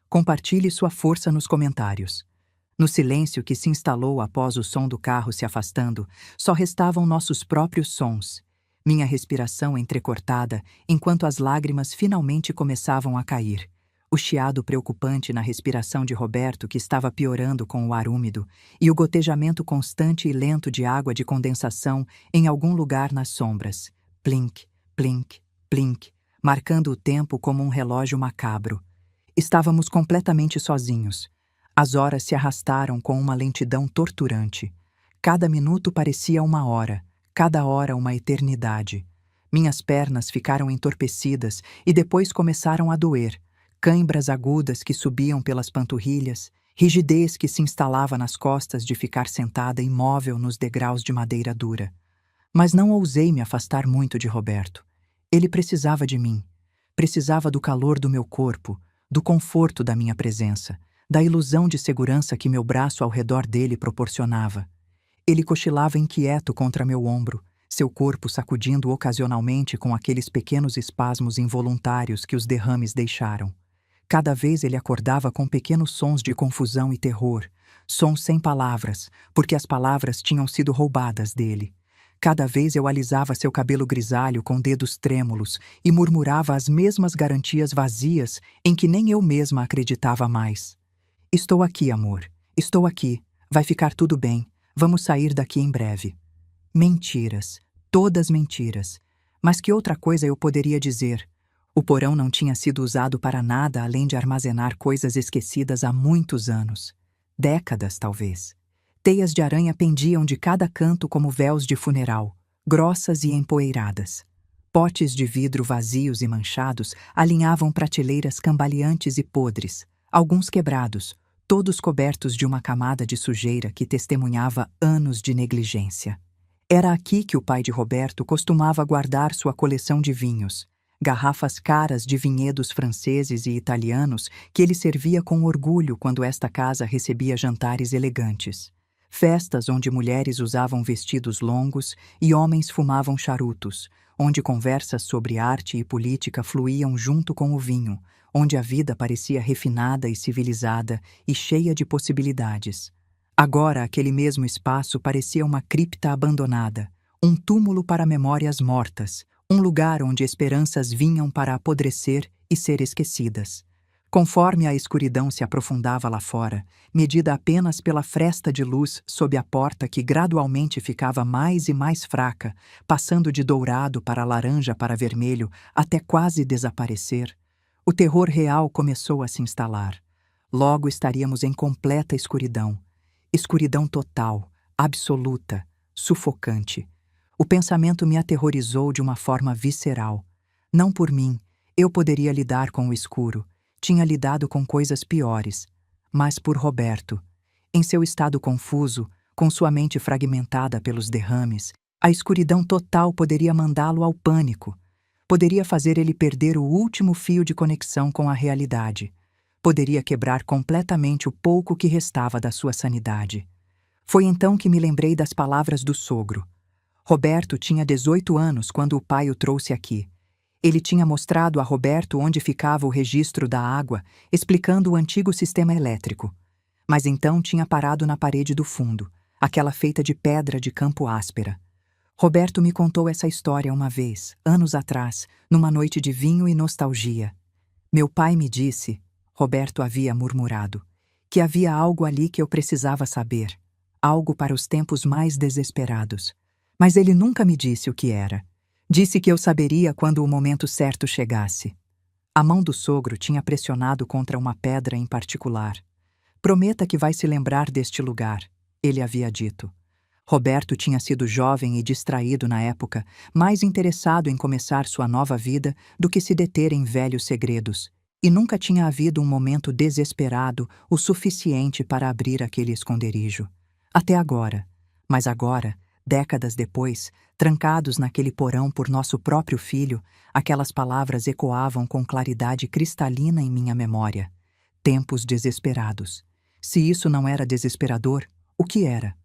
Compartilhe sua força nos comentários. No silêncio que se instalou após o som do carro se afastando, só restavam nossos próprios sons. Minha respiração entrecortada, enquanto as lágrimas finalmente começavam a cair. O chiado preocupante na respiração de Roberto, que estava piorando com o ar úmido, e o gotejamento constante e lento de água de condensação em algum lugar nas sombras. Plink, plink, plink, marcando o tempo como um relógio macabro. Estávamos completamente sozinhos. As horas se arrastaram com uma lentidão torturante. Cada minuto parecia uma hora, cada hora uma eternidade. Minhas pernas ficaram entorpecidas e depois começaram a doer. Cãibras agudas que subiam pelas panturrilhas, rigidez que se instalava nas costas de ficar sentada imóvel nos degraus de madeira dura. Mas não ousei me afastar muito de Roberto. Ele precisava de mim. Precisava do calor do meu corpo, do conforto da minha presença, da ilusão de segurança que meu braço ao redor dele proporcionava. Ele cochilava inquieto contra meu ombro, seu corpo sacudindo ocasionalmente com aqueles pequenos espasmos involuntários que os derrames deixaram. Cada vez ele acordava com pequenos sons de confusão e terror, sons sem palavras, porque as palavras tinham sido roubadas dele. Cada vez eu alisava seu cabelo grisalho com dedos trêmulos e murmurava as mesmas garantias vazias em que nem eu mesma acreditava mais. Estou aqui, amor. Estou aqui. Vai ficar tudo bem. Vamos sair daqui em breve. Mentiras. Todas mentiras. Mas que outra coisa eu poderia dizer? O porão não tinha sido usado para nada além de armazenar coisas esquecidas há muitos anos. Décadas, talvez. Teias de aranha pendiam de cada canto como véus de funeral, grossas e empoeiradas. Potes de vidro vazios e manchados alinhavam prateleiras cambaleantes e podres, alguns quebrados, todos cobertos de uma camada de sujeira que testemunhava anos de negligência. Era aqui que o pai de Roberto costumava guardar sua coleção de vinhos, garrafas caras de vinhedos franceses e italianos que ele servia com orgulho quando esta casa recebia jantares elegantes. Festas onde mulheres usavam vestidos longos e homens fumavam charutos, onde conversas sobre arte e política fluíam junto com o vinho, onde a vida parecia refinada e civilizada e cheia de possibilidades. Agora aquele mesmo espaço parecia uma cripta abandonada, um túmulo para memórias mortas, um lugar onde esperanças vinham para apodrecer e ser esquecidas. Conforme a escuridão se aprofundava lá fora, medida apenas pela fresta de luz sob a porta que gradualmente ficava mais e mais fraca, passando de dourado para laranja para vermelho até quase desaparecer, o terror real começou a se instalar. Logo estaríamos em completa escuridão. Escuridão total, absoluta, sufocante. O pensamento me aterrorizou de uma forma visceral. Não por mim, eu poderia lidar com o escuro. Tinha lidado com coisas piores. Mas por Roberto. Em seu estado confuso, com sua mente fragmentada pelos derrames, a escuridão total poderia mandá-lo ao pânico. Poderia fazer ele perder o último fio de conexão com a realidade. Poderia quebrar completamente o pouco que restava da sua sanidade. Foi então que me lembrei das palavras do sogro. Roberto tinha 18 anos quando o pai o trouxe aqui. Ele tinha mostrado a Roberto onde ficava o registro da água, explicando o antigo sistema elétrico. Mas então tinha parado na parede do fundo, aquela feita de pedra de campo áspera. Roberto me contou essa história uma vez, anos atrás, numa noite de vinho e nostalgia. Meu pai me disse, Roberto havia murmurado, que havia algo ali que eu precisava saber, algo para os tempos mais desesperados. Mas ele nunca me disse o que era. Disse que eu saberia quando o momento certo chegasse. A mão do sogro tinha pressionado contra uma pedra em particular. Prometa que vai se lembrar deste lugar, ele havia dito. Roberto tinha sido jovem e distraído na época, mais interessado em começar sua nova vida do que se deter em velhos segredos, e nunca tinha havido um momento desesperado o suficiente para abrir aquele esconderijo. Até agora. Mas agora, décadas depois, trancados naquele porão por nosso próprio filho, aquelas palavras ecoavam com claridade cristalina em minha memória. Tempos desesperados. Se isso não era desesperador, o que era?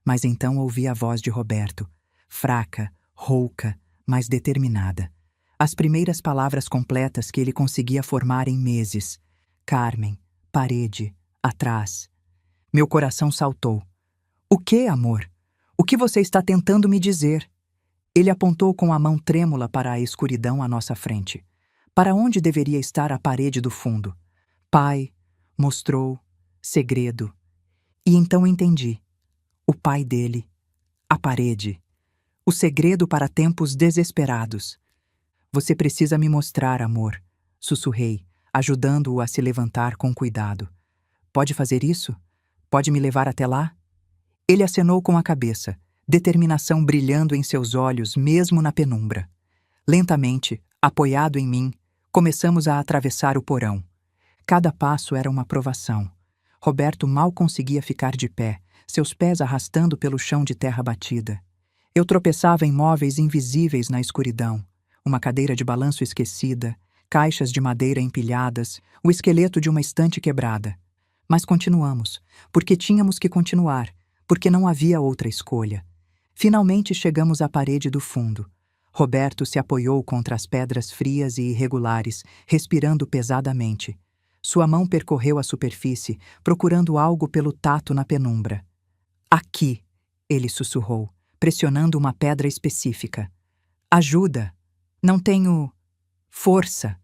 Mas então ouvi a voz de Roberto, fraca, rouca, mas determinada. As primeiras palavras completas que ele conseguia formar em meses. Carmen, parede, atrás. Meu coração saltou. O que, amor? O que você está tentando me dizer? Ele apontou com a mão trêmula para a escuridão à nossa frente. Para onde deveria estar a parede do fundo? Pai, mostrou, segredo. E então entendi. O pai dele, a parede, o segredo para tempos desesperados. Você precisa me mostrar, amor, sussurrei, ajudando-o a se levantar com cuidado. Pode fazer isso? Pode me levar até lá? Ele acenou com a cabeça, determinação brilhando em seus olhos mesmo na penumbra. Lentamente, apoiado em mim, começamos a atravessar o porão. Cada passo era uma provação. Roberto mal conseguia ficar de pé, seus pés arrastando pelo chão de terra batida. Eu tropeçava em móveis invisíveis na escuridão, uma cadeira de balanço esquecida, caixas de madeira empilhadas, o esqueleto de uma estante quebrada. Mas continuamos, porque tínhamos que continuar, porque não havia outra escolha. Finalmente chegamos à parede do fundo. Roberto se apoiou contra as pedras frias e irregulares, respirando pesadamente. Sua mão percorreu a superfície, procurando algo pelo tato na penumbra. Aqui, ele sussurrou, pressionando uma pedra específica. Ajuda! Não tenho força.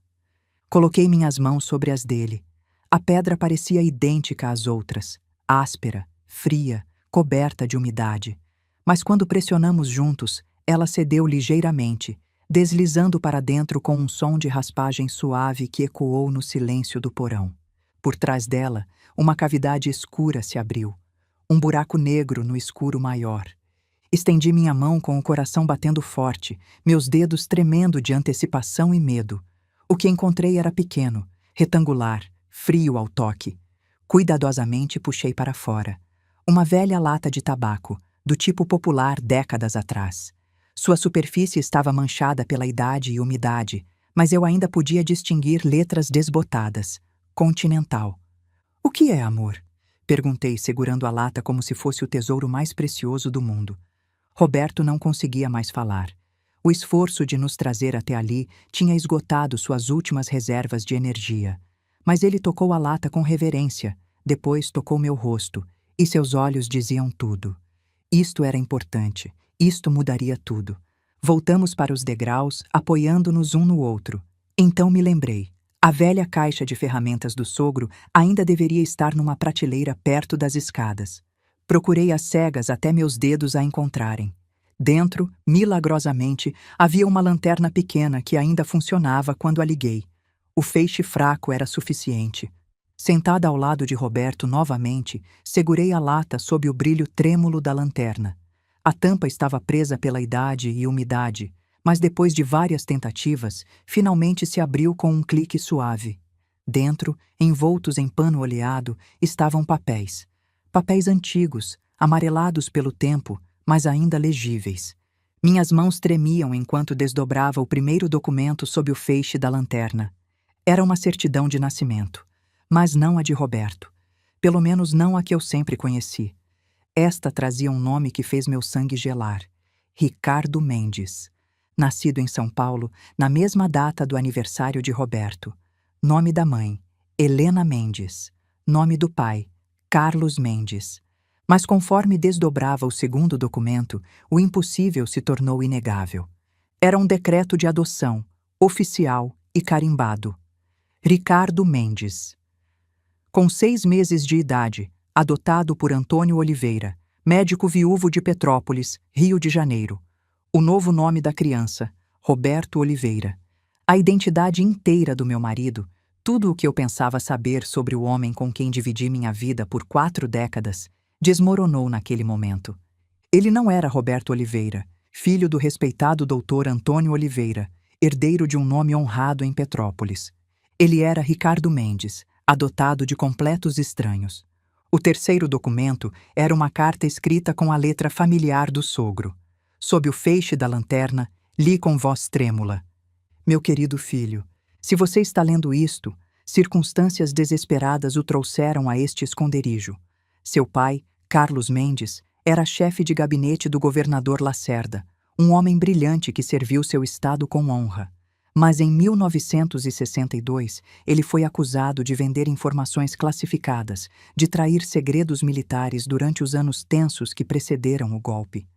Coloquei minhas mãos sobre as dele. A pedra parecia idêntica às outras, áspera, fria, coberta de umidade. Mas quando pressionamos juntos, ela cedeu ligeiramente, deslizando para dentro com um som de raspagem suave que ecoou no silêncio do porão. Por trás dela, uma cavidade escura se abriu. Um buraco negro no escuro maior. Estendi minha mão com o coração batendo forte, meus dedos tremendo de antecipação e medo. O que encontrei era pequeno, retangular, frio ao toque. Cuidadosamente puxei para fora. Uma velha lata de tabaco, do tipo popular décadas atrás. Sua superfície estava manchada pela idade e umidade, mas eu ainda podia distinguir letras desbotadas. Continental. O que é, amor? Perguntei, segurando a lata como se fosse o tesouro mais precioso do mundo. Roberto não conseguia mais falar. O esforço de nos trazer até ali tinha esgotado suas últimas reservas de energia. Mas ele tocou a lata com reverência, depois tocou meu rosto, e seus olhos diziam tudo. Isto era importante, isto mudaria tudo. Voltamos para os degraus, apoiando-nos um no outro. Então me lembrei. A velha caixa de ferramentas do sogro ainda deveria estar numa prateleira perto das escadas. Procurei às cegas até meus dedos a encontrarem. Dentro, milagrosamente, havia uma lanterna pequena que ainda funcionava quando a liguei. O feixe fraco era suficiente. Sentada ao lado de Roberto novamente, segurei a lata sob o brilho trêmulo da lanterna. A tampa estava presa pela idade e umidade, mas depois de várias tentativas, finalmente se abriu com um clique suave. Dentro, envoltos em pano oleado, estavam papéis. papéis antigos, amarelados pelo tempo, mas ainda legíveis. Minhas mãos tremiam enquanto desdobrava o primeiro documento sob o feixe da lanterna. Era uma certidão de nascimento, mas não a de Roberto. Pelo menos não a que eu sempre conheci. Esta trazia um nome que fez meu sangue gelar: Ricardo Mendes. Nascido em São Paulo, na mesma data do aniversário de Roberto. Nome da mãe: Helena Mendes. Nome do pai: Carlos Mendes. Mas conforme desdobrava o segundo documento, o impossível se tornou inegável. Era um decreto de adoção, oficial e carimbado. Ricardo Mendes. Com 6 meses de idade, adotado por Antônio Oliveira, médico viúvo de Petrópolis, Rio de Janeiro. O novo nome da criança: Roberto Oliveira. A identidade inteira do meu marido, tudo o que eu pensava saber sobre o homem com quem dividi minha vida por 4 décadas, desmoronou naquele momento. Ele não era Roberto Oliveira, filho do respeitado doutor Antônio Oliveira, herdeiro de um nome honrado em Petrópolis. Ele era Ricardo Mendes, adotado de completos estranhos. O terceiro documento era uma carta escrita com a letra familiar do sogro. Sob o feixe da lanterna, li com voz trêmula: Meu querido filho, se você está lendo isto, circunstâncias desesperadas o trouxeram a este esconderijo. Seu pai, Carlos Mendes, era chefe de gabinete do governador Lacerda, um homem brilhante que serviu seu estado com honra. Mas em 1962, ele foi acusado de vender informações classificadas, de trair segredos militares durante os anos tensos que precederam o golpe.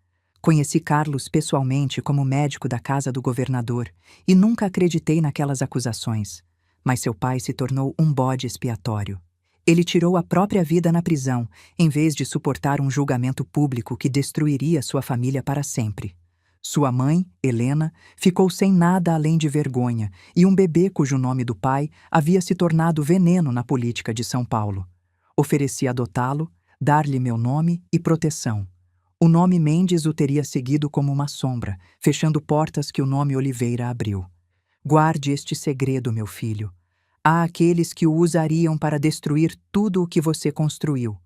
Conheci Carlos pessoalmente como médico da casa do governador e nunca acreditei naquelas acusações. Mas seu pai se tornou um bode expiatório. Ele tirou a própria vida na prisão, em vez de suportar um julgamento público que destruiria sua família para sempre. Sua mãe, Helena, ficou sem nada além de vergonha e um bebê cujo nome do pai havia se tornado veneno na política de São Paulo. Ofereci adotá-lo, dar-lhe meu nome e proteção. O nome Mendes o teria seguido como uma sombra, fechando portas que o nome Oliveira abriu. Guarde este segredo, meu filho. Há aqueles que o usariam para destruir tudo o que você construiu.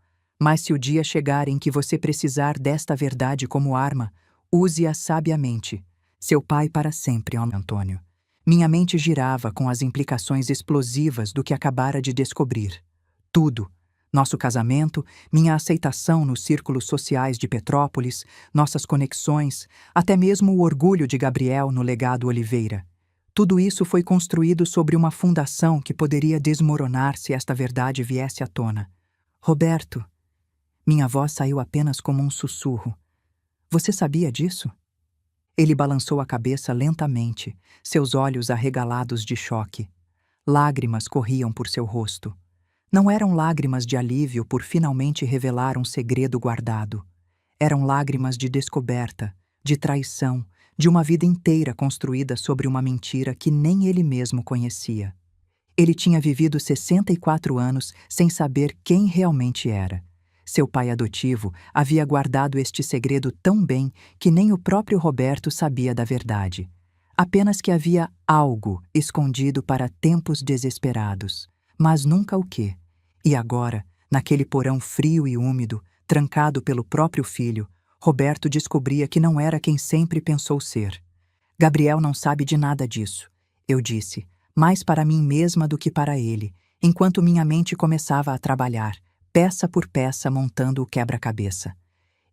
Mas se o dia chegar em que você precisar desta verdade como arma, use-a sabiamente. Seu pai para sempre, Antônio. Minha mente girava com as implicações explosivas do que acabara de descobrir. Tudo. Nosso casamento, minha aceitação nos círculos sociais de Petrópolis, nossas conexões, até mesmo o orgulho de Gabriel no legado Oliveira. Tudo isso foi construído sobre uma fundação que poderia desmoronar se esta verdade viesse à tona. Roberto. Minha voz saiu apenas como um sussurro. Você sabia disso? Ele balançou a cabeça lentamente, seus olhos arregalados de choque. Lágrimas corriam por seu rosto. Não eram lágrimas de alívio por finalmente revelar um segredo guardado. Eram lágrimas de descoberta, de traição, de uma vida inteira construída sobre uma mentira que nem ele mesmo conhecia. Ele tinha vivido 64 anos sem saber quem realmente era. Seu pai adotivo havia guardado este segredo tão bem que nem o próprio Roberto sabia da verdade. Apenas que havia algo escondido para tempos desesperados, mas nunca o quê. E agora, naquele porão frio e úmido, trancado pelo próprio filho, Roberto descobria que não era quem sempre pensou ser. Gabriel não sabe de nada disso, eu disse, mais para mim mesma do que para ele, enquanto minha mente começava a trabalhar, peça por peça montando o quebra-cabeça.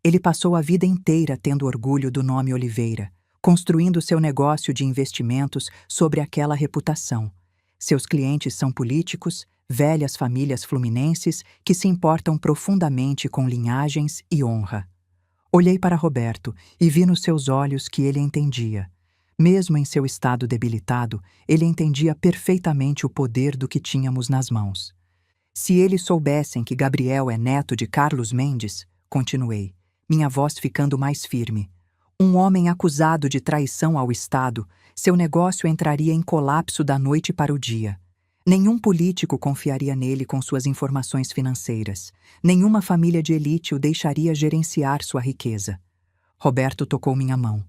Ele passou a vida inteira tendo orgulho do nome Oliveira, construindo seu negócio de investimentos sobre aquela reputação. Seus clientes são políticos, velhas famílias fluminenses que se importam profundamente com linhagens e honra. Olhei para Roberto e vi nos seus olhos que ele entendia. Mesmo em seu estado debilitado, ele entendia perfeitamente o poder do que tínhamos nas mãos. Se eles soubessem que Gabriel é neto de Carlos Mendes, continuei, minha voz ficando mais firme. Um homem acusado de traição ao Estado, seu negócio entraria em colapso da noite para o dia. Nenhum político confiaria nele com suas informações financeiras. Nenhuma família de elite o deixaria gerenciar sua riqueza. Roberto tocou minha mão.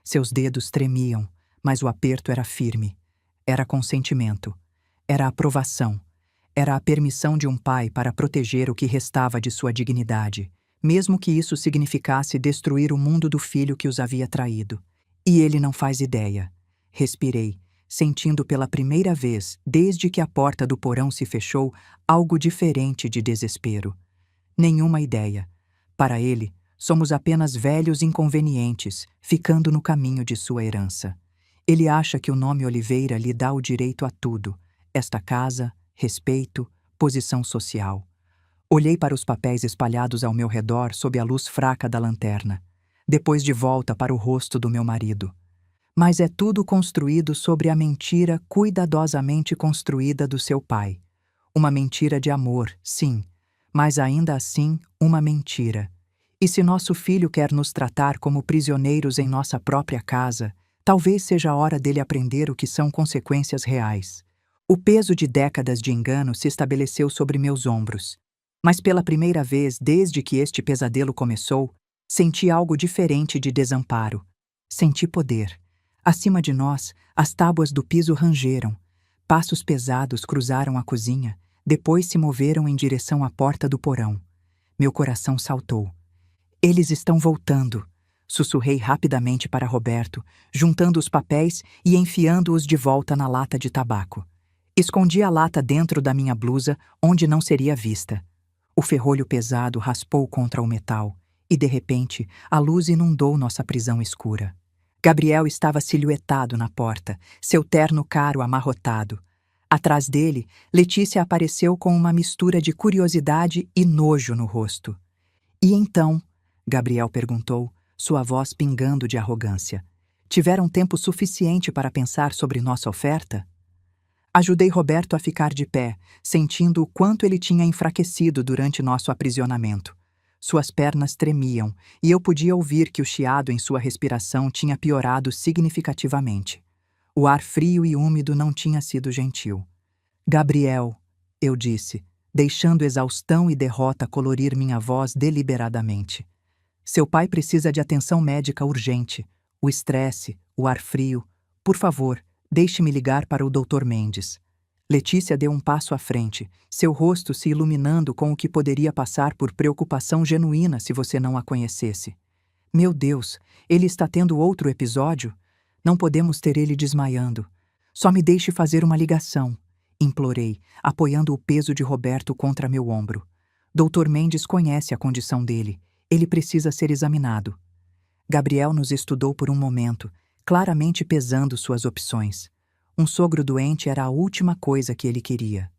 Seus dedos tremiam, mas o aperto era firme. Era consentimento. Era aprovação. Era a permissão de um pai para proteger o que restava de sua dignidade, mesmo que isso significasse destruir o mundo do filho que os havia traído. E ele não faz ideia. Respirei, sentindo pela primeira vez, desde que a porta do porão se fechou, algo diferente de desespero. Nenhuma ideia. Para ele, somos apenas velhos inconvenientes, ficando no caminho de sua herança. Ele acha que o nome Oliveira lhe dá o direito a tudo: esta casa, respeito, posição social. Olhei para os papéis espalhados ao meu redor sob a luz fraca da lanterna, depois de volta para o rosto do meu marido. Mas é tudo construído sobre a mentira cuidadosamente construída do seu pai. Uma mentira de amor, sim, mas ainda assim uma mentira. E se nosso filho quer nos tratar como prisioneiros em nossa própria casa, talvez seja a hora dele aprender o que são consequências reais. O peso de décadas de engano se estabeleceu sobre meus ombros. Mas pela primeira vez desde que este pesadelo começou, senti algo diferente de desamparo. Senti poder. Acima de nós, as tábuas do piso rangeram. Passos pesados cruzaram a cozinha, depois se moveram em direção à porta do porão. Meu coração saltou. Eles estão voltando. Sussurrei rapidamente para Roberto, juntando os papéis e enfiando-os de volta na lata de tabaco. Escondi a lata dentro da minha blusa, onde não seria vista. O ferrolho pesado raspou contra o metal, e de repente, a luz inundou nossa prisão escura. Gabriel estava silhuetado na porta, seu terno caro amarrotado. Atrás dele, Letícia apareceu com uma mistura de curiosidade e nojo no rosto. E então? Gabriel perguntou, sua voz pingando de arrogância. Tiveram tempo suficiente para pensar sobre nossa oferta? Ajudei Roberto a ficar de pé, sentindo o quanto ele tinha enfraquecido durante nosso aprisionamento. Suas pernas tremiam, e eu podia ouvir que o chiado em sua respiração tinha piorado significativamente. O ar frio e úmido não tinha sido gentil. Gabriel, eu disse, deixando exaustão e derrota colorir minha voz deliberadamente. Seu pai precisa de atenção médica urgente. O estresse, o ar frio. Por favor, deixe-me ligar para o Dr. Mendes. Letícia deu um passo à frente, seu rosto se iluminando com o que poderia passar por preocupação genuína se você não a conhecesse. Meu Deus, ele está tendo outro episódio? Não podemos ter ele desmaiando. Só me deixe fazer uma ligação, implorei, apoiando o peso de Roberto contra meu ombro. Dr. Mendes conhece a condição dele. Ele precisa ser examinado. Gabriel nos estudou por um momento, claramente pesando suas opções. Um sogro doente era a última coisa que ele queria.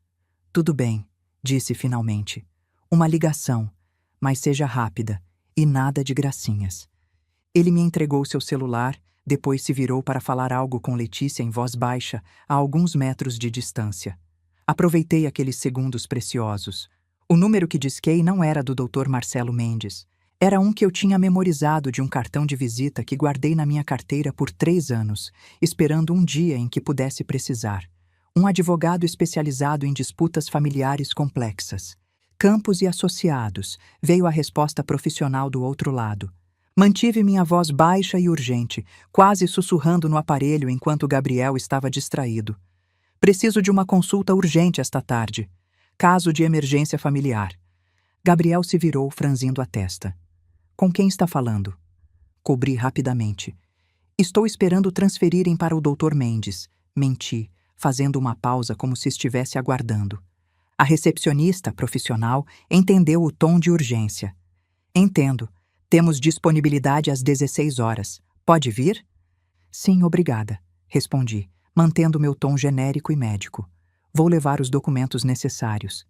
Tudo bem, disse finalmente. Uma ligação, mas seja rápida, e nada de gracinhas. Ele me entregou seu celular, depois se virou para falar algo com Letícia em voz baixa, a alguns metros de distância. Aproveitei aqueles segundos preciosos. O número que disquei não era do Dr. Marcelo Mendes. Era um que eu tinha memorizado de um cartão de visita que guardei na minha carteira por 3 anos, esperando um dia em que pudesse precisar. Um advogado especializado em disputas familiares complexas. Campos e Associados, veio a resposta profissional do outro lado. Mantive minha voz baixa e urgente, quase sussurrando no aparelho enquanto Gabriel estava distraído. Preciso de uma consulta urgente esta tarde. Caso de emergência familiar. Gabriel se virou, franzindo a testa. Com quem está falando? Cobri rapidamente. Estou esperando transferirem para o Dr. Mendes. Menti, fazendo uma pausa como se estivesse aguardando. A recepcionista, profissional, entendeu o tom de urgência. Entendo. Temos disponibilidade às 16 horas. Pode vir? Sim, obrigada, respondi, mantendo meu tom genérico e médico. Vou levar os documentos necessários.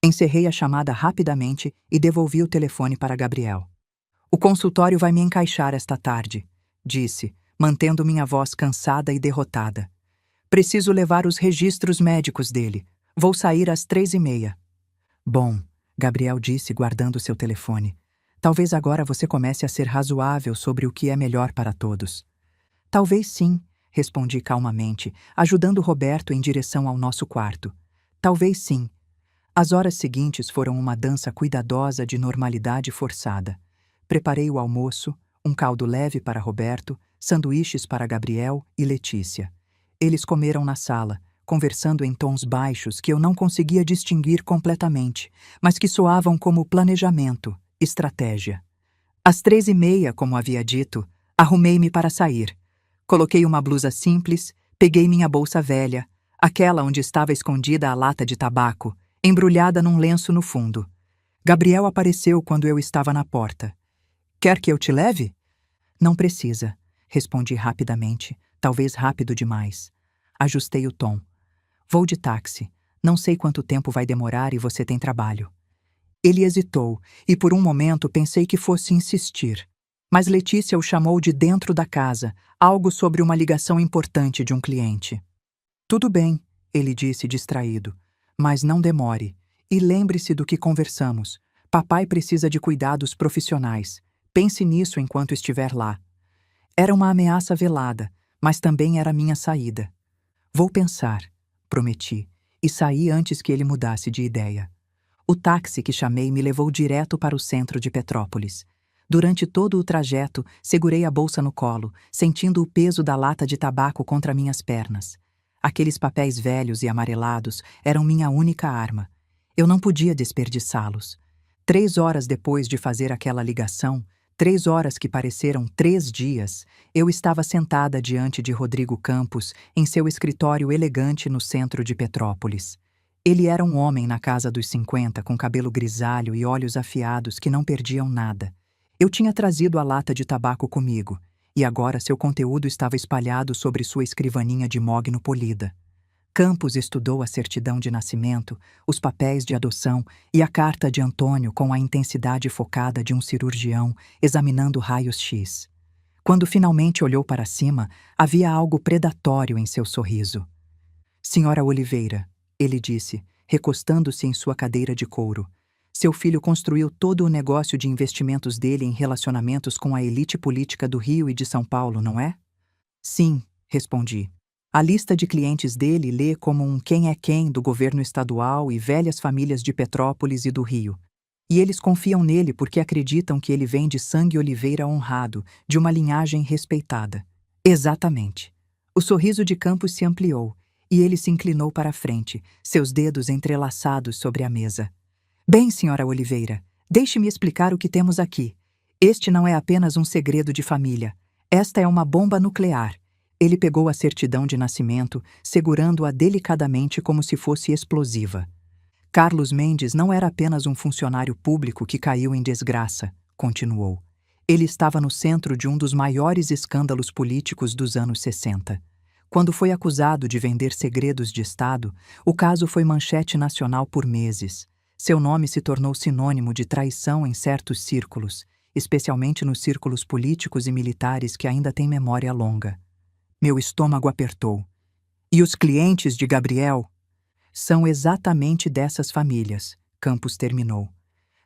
Encerrei a chamada rapidamente e devolvi o telefone para Gabriel. O consultório vai me encaixar esta tarde, disse, mantendo minha voz cansada e derrotada. Preciso levar os registros médicos dele. Vou sair às 3h30. Bom, Gabriel disse, guardando seu telefone. Talvez agora você comece a ser razoável sobre o que é melhor para todos. Talvez sim, respondi calmamente, ajudando Roberto em direção ao nosso quarto. Talvez sim. As horas seguintes foram uma dança cuidadosa de normalidade forçada. Preparei o almoço, um caldo leve para Roberto, sanduíches para Gabriel e Letícia. Eles comeram na sala, conversando em tons baixos que eu não conseguia distinguir completamente, mas que soavam como planejamento, estratégia. Às 3h30, como havia dito, arrumei-me para sair. Coloquei uma blusa simples, peguei minha bolsa velha, aquela onde estava escondida a lata de tabaco, embrulhada num lenço no fundo. Gabriel apareceu quando eu estava na porta. "Quer que eu te leve?" "Não precisa", respondi rapidamente, talvez rápido demais. Ajustei o tom. "Vou de táxi. Não sei quanto tempo vai demorar e você tem trabalho." Ele hesitou, e por um momento pensei que fosse insistir. Mas Letícia o chamou de dentro da casa, algo sobre uma ligação importante de um cliente. "Tudo bem", ele disse distraído, "mas não demore. E lembre-se do que conversamos. Papai precisa de cuidados profissionais. Pense nisso enquanto estiver lá." Era uma ameaça velada, mas também era minha saída. "Vou pensar", prometi, e saí antes que ele mudasse de ideia. O táxi que chamei me levou direto para o centro de Petrópolis. Durante todo o trajeto, segurei a bolsa no colo, sentindo o peso da lata de tabaco contra minhas pernas. Aqueles papéis velhos e amarelados eram minha única arma. Eu não podia desperdiçá-los. 3 horas depois de fazer aquela ligação, 3 horas que pareceram 3 dias, eu estava sentada diante de Rodrigo Campos em seu escritório elegante no centro de Petrópolis. Ele era um homem na casa dos 50, com cabelo grisalho e olhos afiados que não perdiam nada. Eu tinha trazido a lata de tabaco comigo, e agora seu conteúdo estava espalhado sobre sua escrivaninha de mogno polida. Campos estudou a certidão de nascimento, os papéis de adoção e a carta de Antônio com a intensidade focada de um cirurgião examinando raios-x. Quando finalmente olhou para cima, havia algo predatório em seu sorriso. "Senhora Oliveira", ele disse, recostando-se em sua cadeira de couro, "seu filho construiu todo o negócio de investimentos dele em relacionamentos com a elite política do Rio e de São Paulo, não é?" "Sim", respondi. "A lista de clientes dele lê como um quem é quem do governo estadual e velhas famílias de Petrópolis e do Rio. E eles confiam nele porque acreditam que ele vem de sangue Oliveira honrado, de uma linhagem respeitada." "Exatamente." O sorriso de Campos se ampliou, e ele se inclinou para a frente, seus dedos entrelaçados sobre a mesa. "Bem, senhora Oliveira, deixe-me explicar o que temos aqui. Este não é apenas um segredo de família. Esta é uma bomba nuclear." Ele pegou a certidão de nascimento, segurando-a delicadamente como se fosse explosiva. "Carlos Mendes não era apenas um funcionário público que caiu em desgraça", continuou. "Ele estava no centro de um dos maiores escândalos políticos dos anos 60. Quando foi acusado de vender segredos de Estado, o caso foi manchete nacional por meses. Seu nome se tornou sinônimo de traição em certos círculos, especialmente nos círculos políticos e militares que ainda têm memória longa." Meu estômago apertou. "E os clientes de Gabriel?" "São exatamente dessas famílias", Campos terminou.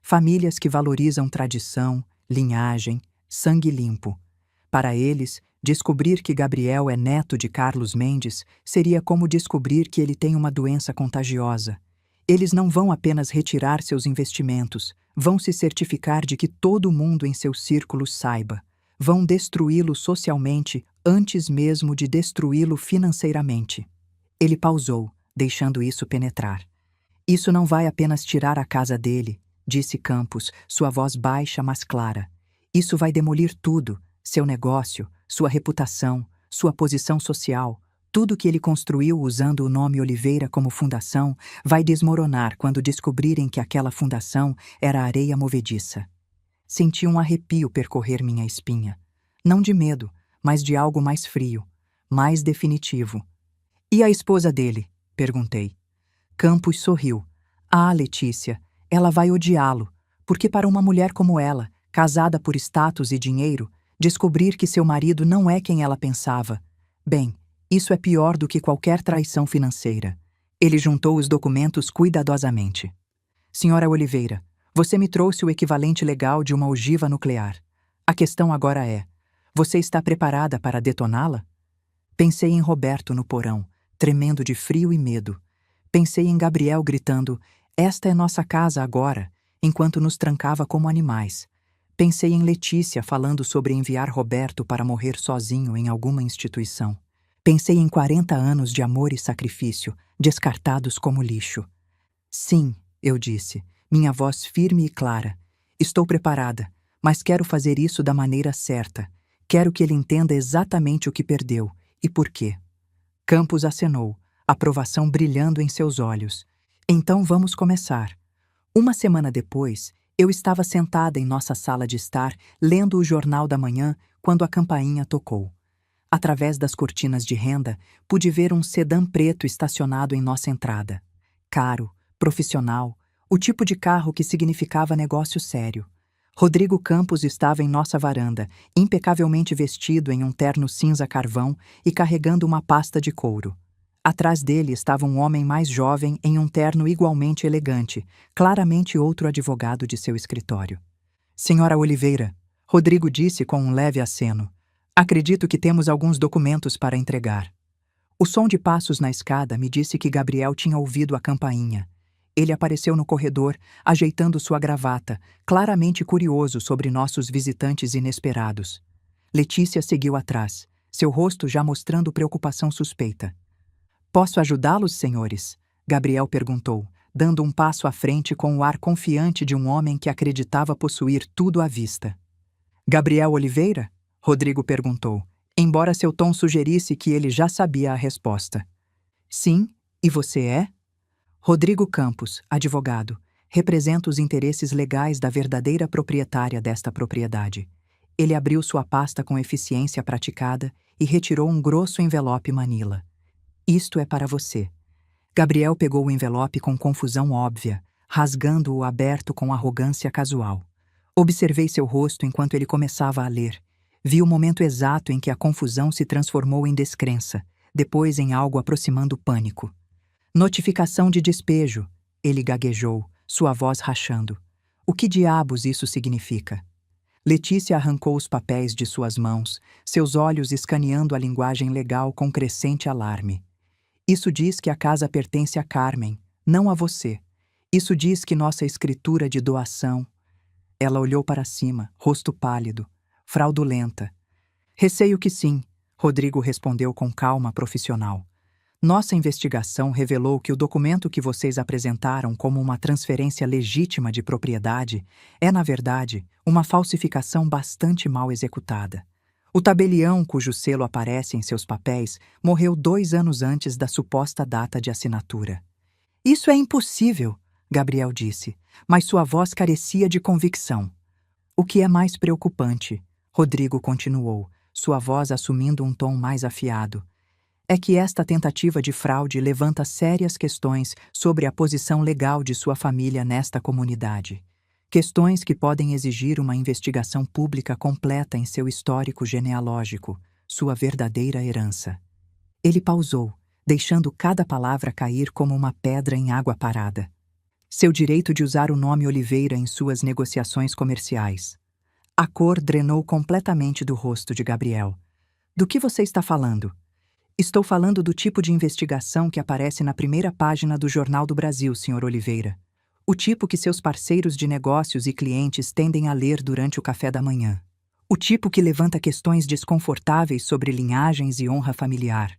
"Famílias que valorizam tradição, linhagem, sangue limpo. Para eles, descobrir que Gabriel é neto de Carlos Mendes seria como descobrir que ele tem uma doença contagiosa. Eles não vão apenas retirar seus investimentos, vão se certificar de que todo mundo em seus círculos saiba. Vão destruí-lo socialmente antes mesmo de destruí-lo financeiramente." Ele pausou, deixando isso penetrar. "Isso não vai apenas tirar a casa dele", disse Campos, sua voz baixa mas clara. "Isso vai demolir tudo, seu negócio, sua reputação, sua posição social. Tudo que ele construiu usando o nome Oliveira como fundação vai desmoronar quando descobrirem que aquela fundação era areia movediça." Senti um arrepio percorrer minha espinha. Não de medo, mas de algo mais frio, mais definitivo. "E a esposa dele?" perguntei. Campos sorriu. "Ah, Letícia, ela vai odiá-lo, porque para uma mulher como ela, casada por status e dinheiro, descobrir que seu marido não é quem ela pensava, bem, isso é pior do que qualquer traição financeira." Ele juntou os documentos cuidadosamente. "Senhora Oliveira, você me trouxe o equivalente legal de uma ogiva nuclear. A questão agora é: você está preparada para detoná-la?" Pensei em Roberto no porão, tremendo de frio e medo. Pensei em Gabriel gritando: "Esta é nossa casa agora", enquanto nos trancava como animais. Pensei em Letícia falando sobre enviar Roberto para morrer sozinho em alguma instituição. Pensei em 40 anos de amor e sacrifício, descartados como lixo. Sim, eu disse, minha voz firme e clara. Estou preparada, mas quero fazer isso da maneira certa. Quero que ele entenda exatamente o que perdeu e por quê. Campos acenou, aprovação brilhando em seus olhos. Então vamos começar. Uma semana depois, eu estava sentada em nossa sala de estar, lendo o jornal da manhã, quando a campainha tocou. Através das cortinas de renda, pude ver um sedã preto estacionado em nossa entrada. Caro, profissional, o tipo de carro que significava negócio sério. Rodrigo Campos estava em nossa varanda, impecavelmente vestido em um terno cinza carvão e carregando uma pasta de couro. Atrás dele estava um homem mais jovem em um terno igualmente elegante, claramente outro advogado de seu escritório. Senhora Oliveira, Rodrigo disse com um leve aceno. Acredito que temos alguns documentos para entregar. O som de passos na escada me disse que Gabriel tinha ouvido a campainha. Ele apareceu no corredor, ajeitando sua gravata, claramente curioso sobre nossos visitantes inesperados. Letícia seguiu atrás, seu rosto já mostrando preocupação suspeita. Posso ajudá-los, senhores? Gabriel perguntou, dando um passo à frente com o ar confiante de um homem que acreditava possuir tudo à vista. Gabriel Oliveira? Rodrigo perguntou, embora seu tom sugerisse que ele já sabia a resposta. Sim, e você é? Rodrigo Campos, advogado, representa os interesses legais da verdadeira proprietária desta propriedade. Ele abriu sua pasta com eficiência praticada e retirou um grosso envelope manila. Isto é para você. Gabriel pegou o envelope com confusão óbvia, rasgando-o aberto com arrogância casual. Observei seu rosto enquanto ele começava a ler. Vi o momento exato em que a confusão se transformou em descrença, depois em algo aproximando o pânico. Notificação de despejo, ele gaguejou, sua voz rachando. O que diabos isso significa? Letícia arrancou os papéis de suas mãos, seus olhos escaneando a linguagem legal com crescente alarme. Isso diz que a casa pertence a Carmen, não a você. Isso diz que nossa escritura de doação... Ela olhou para cima, rosto pálido, fraudulenta. Receio que sim, Rodrigo respondeu com calma profissional. Nossa investigação revelou que o documento que vocês apresentaram como uma transferência legítima de propriedade é, na verdade, uma falsificação bastante mal executada. O tabelião cujo selo aparece em seus papéis morreu 2 anos antes da suposta data de assinatura. Isso é impossível, Gabriel disse, mas sua voz carecia de convicção. O que é mais preocupante, Rodrigo continuou, sua voz assumindo um tom mais afiado, é que esta tentativa de fraude levanta sérias questões sobre a posição legal de sua família nesta comunidade. Questões que podem exigir uma investigação pública completa em seu histórico genealógico, sua verdadeira herança. Ele pausou, deixando cada palavra cair como uma pedra em água parada. Seu direito de usar o nome Oliveira em suas negociações comerciais. A cor drenou completamente do rosto de Gabriel. Do que você está falando? Estou falando do tipo de investigação que aparece na primeira página do Jornal do Brasil, Sr. Oliveira. O tipo que seus parceiros de negócios e clientes tendem a ler durante o café da manhã. O tipo que levanta questões desconfortáveis sobre linhagens e honra familiar.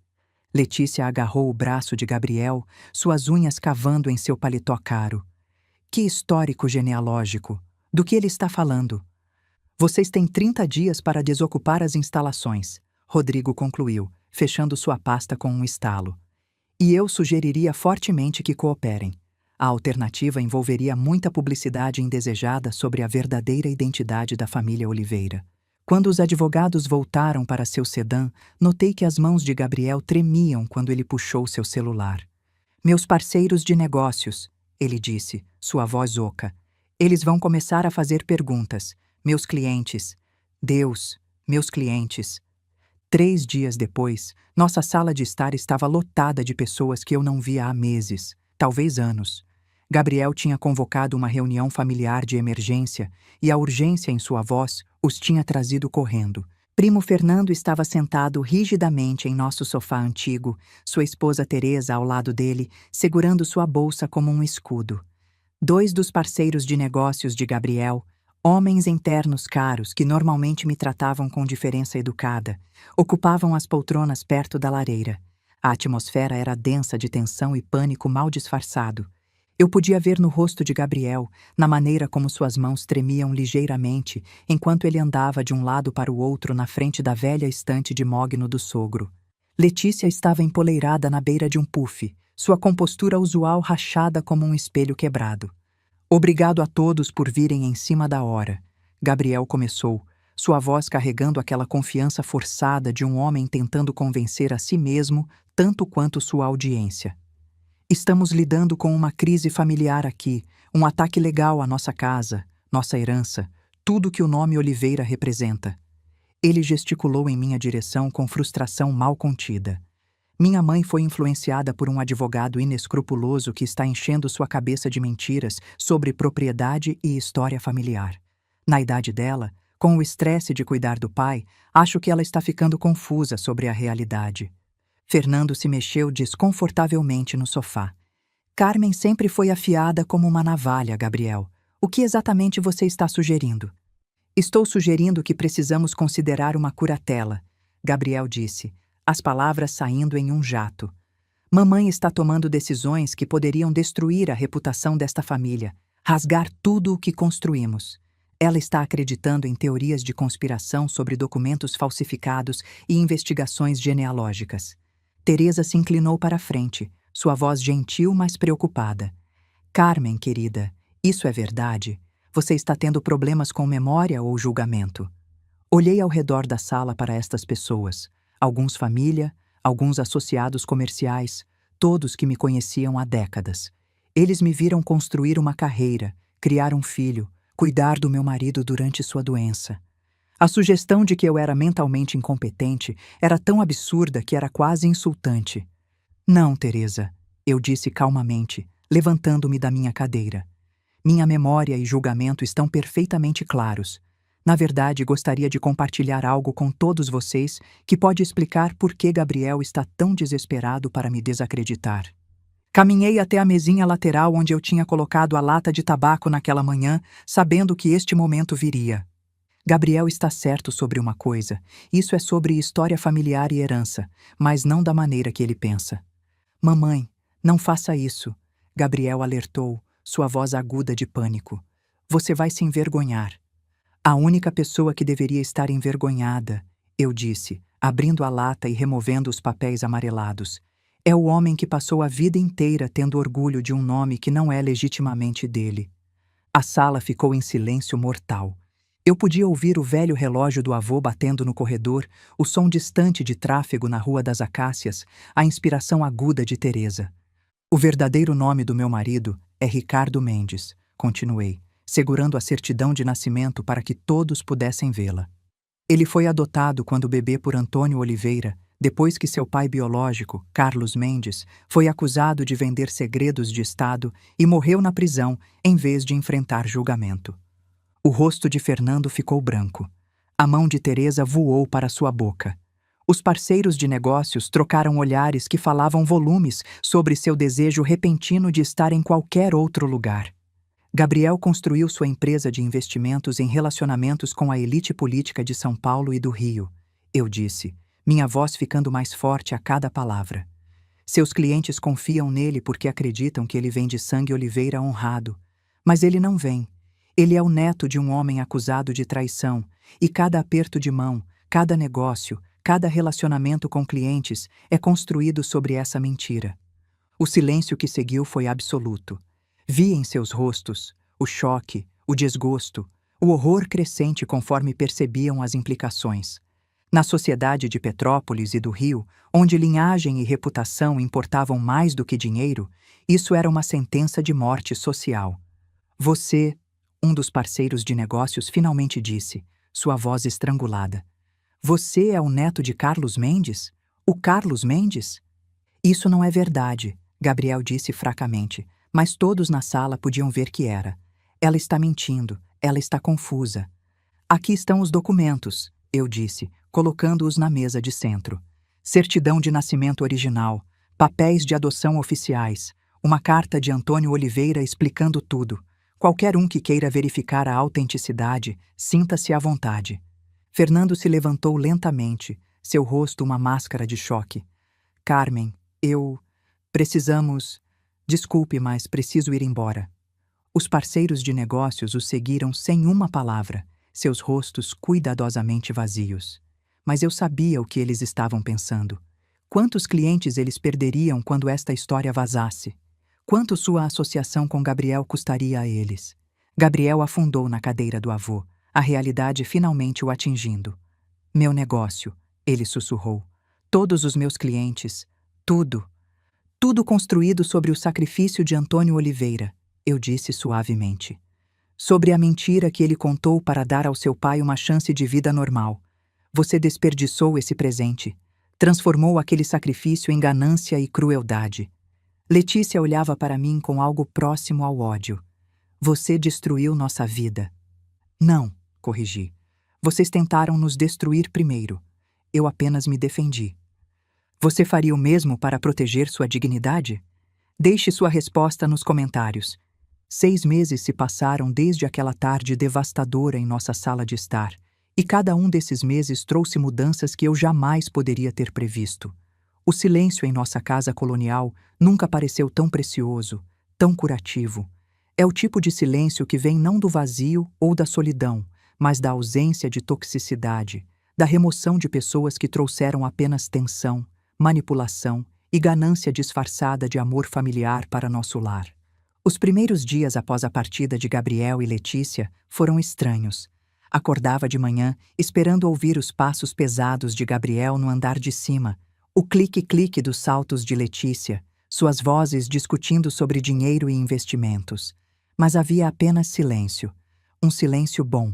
Letícia agarrou o braço de Gabriel, suas unhas cavando em seu paletó caro. Que histórico genealógico! Do que ele está falando? Vocês têm 30 dias para desocupar as instalações, Rodrigo concluiu, fechando sua pasta com um estalo. E eu sugeriria fortemente que cooperem. A alternativa envolveria muita publicidade indesejada sobre a verdadeira identidade da família Oliveira. Quando os advogados voltaram para seu sedã, notei que as mãos de Gabriel tremiam quando ele puxou seu celular. Meus parceiros de negócios, ele disse, sua voz oca. Eles vão começar a fazer perguntas. Meus clientes. Deus, meus clientes. 3 dias depois, nossa sala de estar estava lotada de pessoas que eu não via há meses, talvez anos. Gabriel tinha convocado uma reunião familiar de emergência e a urgência em sua voz os tinha trazido correndo. Primo Fernando estava sentado rigidamente em nosso sofá antigo, sua esposa Teresa ao lado dele, segurando sua bolsa como um escudo. 2 dos parceiros de negócios de Gabriel, Homens internos caros, que normalmente me tratavam com diferença educada, ocupavam as poltronas perto da lareira. A atmosfera era densa de tensão e pânico mal disfarçado. Eu podia ver no rosto de Gabriel, na maneira como suas mãos tremiam ligeiramente enquanto ele andava de um lado para o outro na frente da velha estante de mogno do sogro. Letícia estava empoleirada na beira de um puff, sua compostura usual rachada como um espelho quebrado. Obrigado a todos por virem em cima da hora. Gabriel começou, sua voz carregando aquela confiança forçada de um homem tentando convencer a si mesmo tanto quanto sua audiência. Estamos lidando com uma crise familiar aqui, um ataque legal à nossa casa, nossa herança, tudo que o nome Oliveira representa. Ele gesticulou em minha direção com frustração mal contida. Minha mãe foi influenciada por um advogado inescrupuloso que está enchendo sua cabeça de mentiras sobre propriedade e história familiar. Na idade dela, com o estresse de cuidar do pai, acho que ela está ficando confusa sobre a realidade. Fernando se mexeu desconfortavelmente no sofá. Carmen sempre foi afiada como uma navalha, Gabriel. O que exatamente você está sugerindo? Estou sugerindo que precisamos considerar uma curatela, Gabriel disse, as palavras saindo em um jato. Mamãe está tomando decisões que poderiam destruir a reputação desta família, rasgar tudo o que construímos. Ela está acreditando em teorias de conspiração sobre documentos falsificados e investigações genealógicas. Teresa se inclinou para a frente, sua voz gentil, mas preocupada. Carmen, querida, isso é verdade? Você está tendo problemas com memória ou julgamento? Olhei ao redor da sala para estas pessoas. Alguns família, alguns associados comerciais, todos que me conheciam há décadas. Eles me viram construir uma carreira, criar um filho, cuidar do meu marido durante sua doença. A sugestão de que eu era mentalmente incompetente era tão absurda que era quase insultante. Não, Teresa, eu disse calmamente, levantando-me da minha cadeira. Minha memória e julgamento estão perfeitamente claros. Na verdade, gostaria de compartilhar algo com todos vocês que pode explicar por que Gabriel está tão desesperado para me desacreditar. Caminhei até a mesinha lateral onde eu tinha colocado a lata de tabaco naquela manhã, sabendo que este momento viria. Gabriel está certo sobre uma coisa, isso é sobre história familiar e herança, mas não da maneira que ele pensa. Mamãe, não faça isso, Gabriel alertou, sua voz aguda de pânico. Você vai se envergonhar. A única pessoa que deveria estar envergonhada, eu disse, abrindo a lata e removendo os papéis amarelados, é o homem que passou a vida inteira tendo orgulho de um nome que não é legitimamente dele. A sala ficou em silêncio mortal. Eu podia ouvir o velho relógio do avô batendo no corredor, o som distante de tráfego na Rua das Acácias, a inspiração aguda de Teresa. O verdadeiro nome do meu marido é Ricardo Mendes, continuei, segurando a certidão de nascimento para que todos pudessem vê-la. Ele foi adotado quando bebê por Antônio Oliveira, depois que seu pai biológico, Carlos Mendes, foi acusado de vender segredos de Estado e morreu na prisão em vez de enfrentar julgamento. O rosto de Fernando ficou branco. A mão de Teresa voou para sua boca. Os parceiros de negócios trocaram olhares que falavam volumes sobre seu desejo repentino de estar em qualquer outro lugar. Gabriel construiu sua empresa de investimentos em relacionamentos com a elite política de São Paulo e do Rio, eu disse, minha voz ficando mais forte a cada palavra. Seus clientes confiam nele porque acreditam que ele vem de sangue Oliveira honrado. Mas ele não vem. Ele é o neto de um homem acusado de traição, e cada aperto de mão, cada negócio, cada relacionamento com clientes é construído sobre essa mentira. O silêncio que seguiu foi absoluto. Vi em seus rostos o choque, o desgosto, o horror crescente conforme percebiam as implicações. Na sociedade de Petrópolis e do Rio, onde linhagem e reputação importavam mais do que dinheiro, isso era uma sentença de morte social. Você, um dos parceiros de negócios finalmente disse, sua voz estrangulada. Você é o neto de Carlos Mendes? O Carlos Mendes? Isso não é verdade, Gabriel disse fracamente, mas todos na sala podiam ver que era. Ela está mentindo, ela está confusa. Aqui estão os documentos, eu disse, colocando-os na mesa de centro. Certidão de nascimento original, papéis de adoção oficiais, uma carta de Antônio Oliveira explicando tudo, Qualquer um que queira verificar a autenticidade, sinta-se à vontade. Fernando se levantou lentamente, seu rosto uma máscara de choque. Carmen, precisamos... Desculpe, mas preciso ir embora. Os parceiros de negócios o seguiram sem uma palavra, seus rostos cuidadosamente vazios. Mas eu sabia o que eles estavam pensando. Quantos clientes eles perderiam quando esta história vazasse? Quanto sua associação com Gabriel custaria a eles? Gabriel afundou na cadeira do avô, a realidade finalmente o atingindo. Meu negócio, ele sussurrou. Todos os meus clientes, tudo. Tudo construído sobre o sacrifício de Antônio Oliveira, eu disse suavemente. Sobre a mentira que ele contou para dar ao seu pai uma chance de vida normal. Você desperdiçou esse presente. Transformou aquele sacrifício em ganância e crueldade. Letícia olhava para mim com algo próximo ao ódio. Você destruiu nossa vida. Não, corrigi. Vocês tentaram nos destruir primeiro. Eu apenas me defendi. Você faria o mesmo para proteger sua dignidade? Deixe sua resposta nos comentários. 6 meses se passaram desde aquela tarde devastadora em nossa sala de estar, e cada um desses meses trouxe mudanças que eu jamais poderia ter previsto. O silêncio em nossa casa colonial nunca pareceu tão precioso, tão curativo. É o tipo de silêncio que vem não do vazio ou da solidão, mas da ausência de toxicidade, da remoção de pessoas que trouxeram apenas tensão, manipulação e ganância disfarçada de amor familiar para nosso lar. Os primeiros dias após a partida de Gabriel e Letícia foram estranhos. Acordava de manhã, esperando ouvir os passos pesados de Gabriel no andar de cima, o clique-clique dos saltos de Letícia, suas vozes discutindo sobre dinheiro e investimentos. Mas havia apenas silêncio. Um silêncio bom.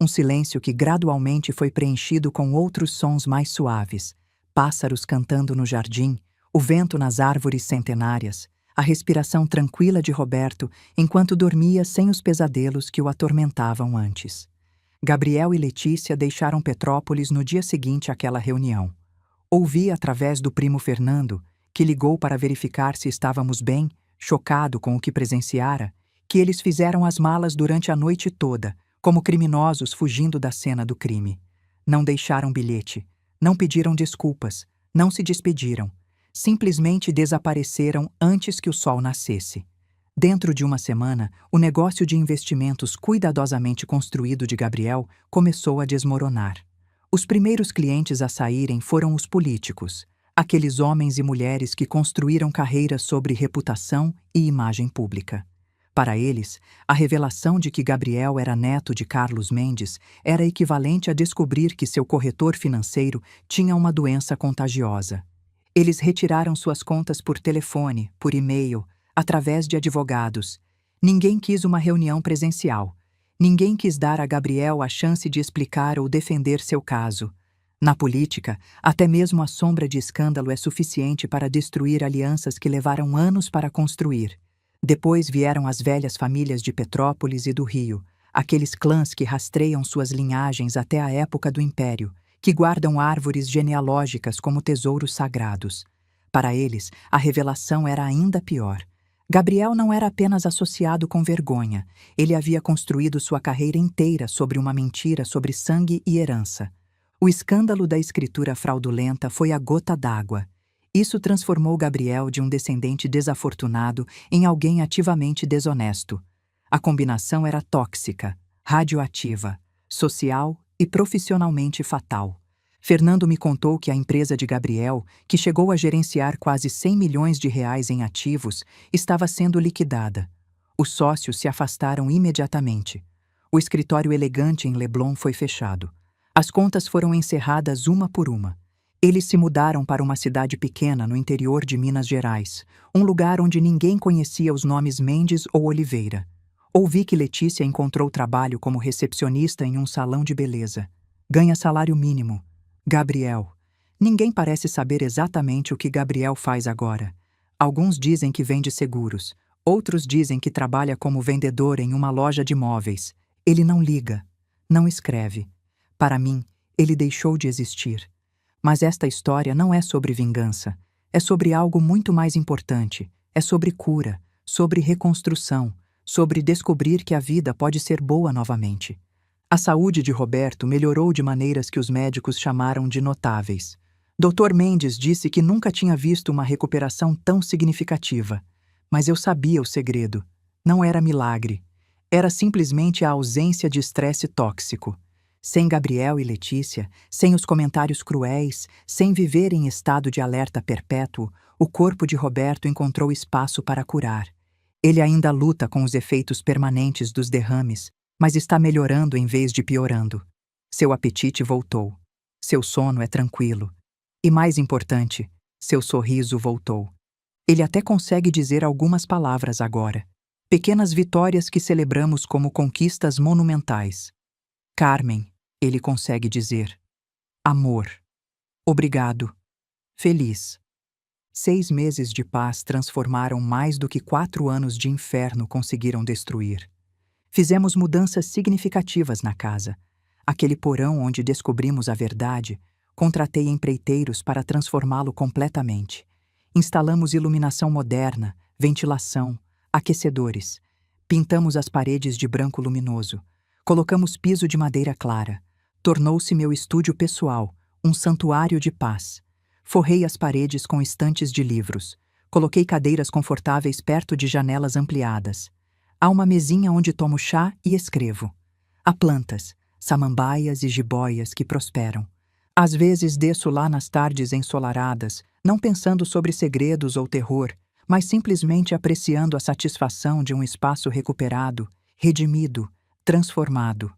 Um silêncio que gradualmente foi preenchido com outros sons mais suaves. Pássaros cantando no jardim, o vento nas árvores centenárias, a respiração tranquila de Roberto enquanto dormia sem os pesadelos que o atormentavam antes. Gabriel e Letícia deixaram Petrópolis no dia seguinte àquela reunião. Ouvi através do primo Fernando, que ligou para verificar se estávamos bem, chocado com o que presenciara, que eles fizeram as malas durante a noite toda, como criminosos fugindo da cena do crime. Não deixaram bilhete, não pediram desculpas, não se despediram. Simplesmente desapareceram antes que o sol nascesse. Dentro de uma semana, o negócio de investimentos cuidadosamente construído de Gabriel começou a desmoronar. Os primeiros clientes a saírem foram os políticos, aqueles homens e mulheres que construíram carreiras sobre reputação e imagem pública. Para eles, a revelação de que Gabriel era neto de Carlos Mendes era equivalente a descobrir que seu corretor financeiro tinha uma doença contagiosa. Eles retiraram suas contas por telefone, por e-mail, através de advogados. Ninguém quis uma reunião presencial. Ninguém quis dar a Gabriel a chance de explicar ou defender seu caso. Na política, até mesmo a sombra de escândalo é suficiente para destruir alianças que levaram anos para construir. Depois vieram as velhas famílias de Petrópolis e do Rio, aqueles clãs que rastreiam suas linhagens até a época do Império, que guardam árvores genealógicas como tesouros sagrados. Para eles, a revelação era ainda pior. Gabriel não era apenas associado com vergonha, ele havia construído sua carreira inteira sobre uma mentira sobre sangue e herança. O escândalo da escritura fraudulenta foi a gota d'água. Isso transformou Gabriel de um descendente desafortunado em alguém ativamente desonesto. A combinação era tóxica, radioativa, social e profissionalmente fatal. Fernando me contou que a empresa de Gabriel, que chegou a gerenciar quase 100 milhões de reais em ativos, estava sendo liquidada. Os sócios se afastaram imediatamente. O escritório elegante em Leblon foi fechado. As contas foram encerradas uma por uma. Eles se mudaram para uma cidade pequena no interior de Minas Gerais, um lugar onde ninguém conhecia os nomes Mendes ou Oliveira. Ouvi que Letícia encontrou trabalho como recepcionista em um salão de beleza. Ganha salário mínimo. Gabriel. Ninguém parece saber exatamente o que Gabriel faz agora. Alguns dizem que vende seguros. Outros dizem que trabalha como vendedor em uma loja de móveis. Ele não liga. Não escreve. Para mim, ele deixou de existir. Mas esta história não é sobre vingança. É sobre algo muito mais importante. É sobre cura, sobre reconstrução, sobre descobrir que a vida pode ser boa novamente. A saúde de Roberto melhorou de maneiras que os médicos chamaram de notáveis. Dr. Mendes disse que nunca tinha visto uma recuperação tão significativa. Mas eu sabia o segredo. Não era milagre. Era simplesmente a ausência de estresse tóxico. Sem Gabriel e Letícia, sem os comentários cruéis, sem viver em estado de alerta perpétuo, o corpo de Roberto encontrou espaço para curar. Ele ainda luta com os efeitos permanentes dos derrames, mas está melhorando em vez de piorando. Seu apetite voltou. Seu sono é tranquilo. E mais importante, seu sorriso voltou. Ele até consegue dizer algumas palavras agora. Pequenas vitórias que celebramos como conquistas monumentais. Carmen, ele consegue dizer. Amor. Obrigado. Feliz. 6 meses de paz transformaram mais do que 4 anos de inferno conseguiram destruir. Fizemos mudanças significativas na casa. Aquele porão onde descobrimos a verdade, contratei empreiteiros para transformá-lo completamente. Instalamos iluminação moderna, ventilação, aquecedores. Pintamos as paredes de branco luminoso. Colocamos piso de madeira clara. Tornou-se meu estúdio pessoal, um santuário de paz. Forrei as paredes com estantes de livros. Coloquei cadeiras confortáveis perto de janelas ampliadas. Há uma mesinha onde tomo chá e escrevo. Há plantas, samambaias e jiboias que prosperam. Às vezes desço lá nas tardes ensolaradas, não pensando sobre segredos ou terror, mas simplesmente apreciando a satisfação de um espaço recuperado, redimido, transformado.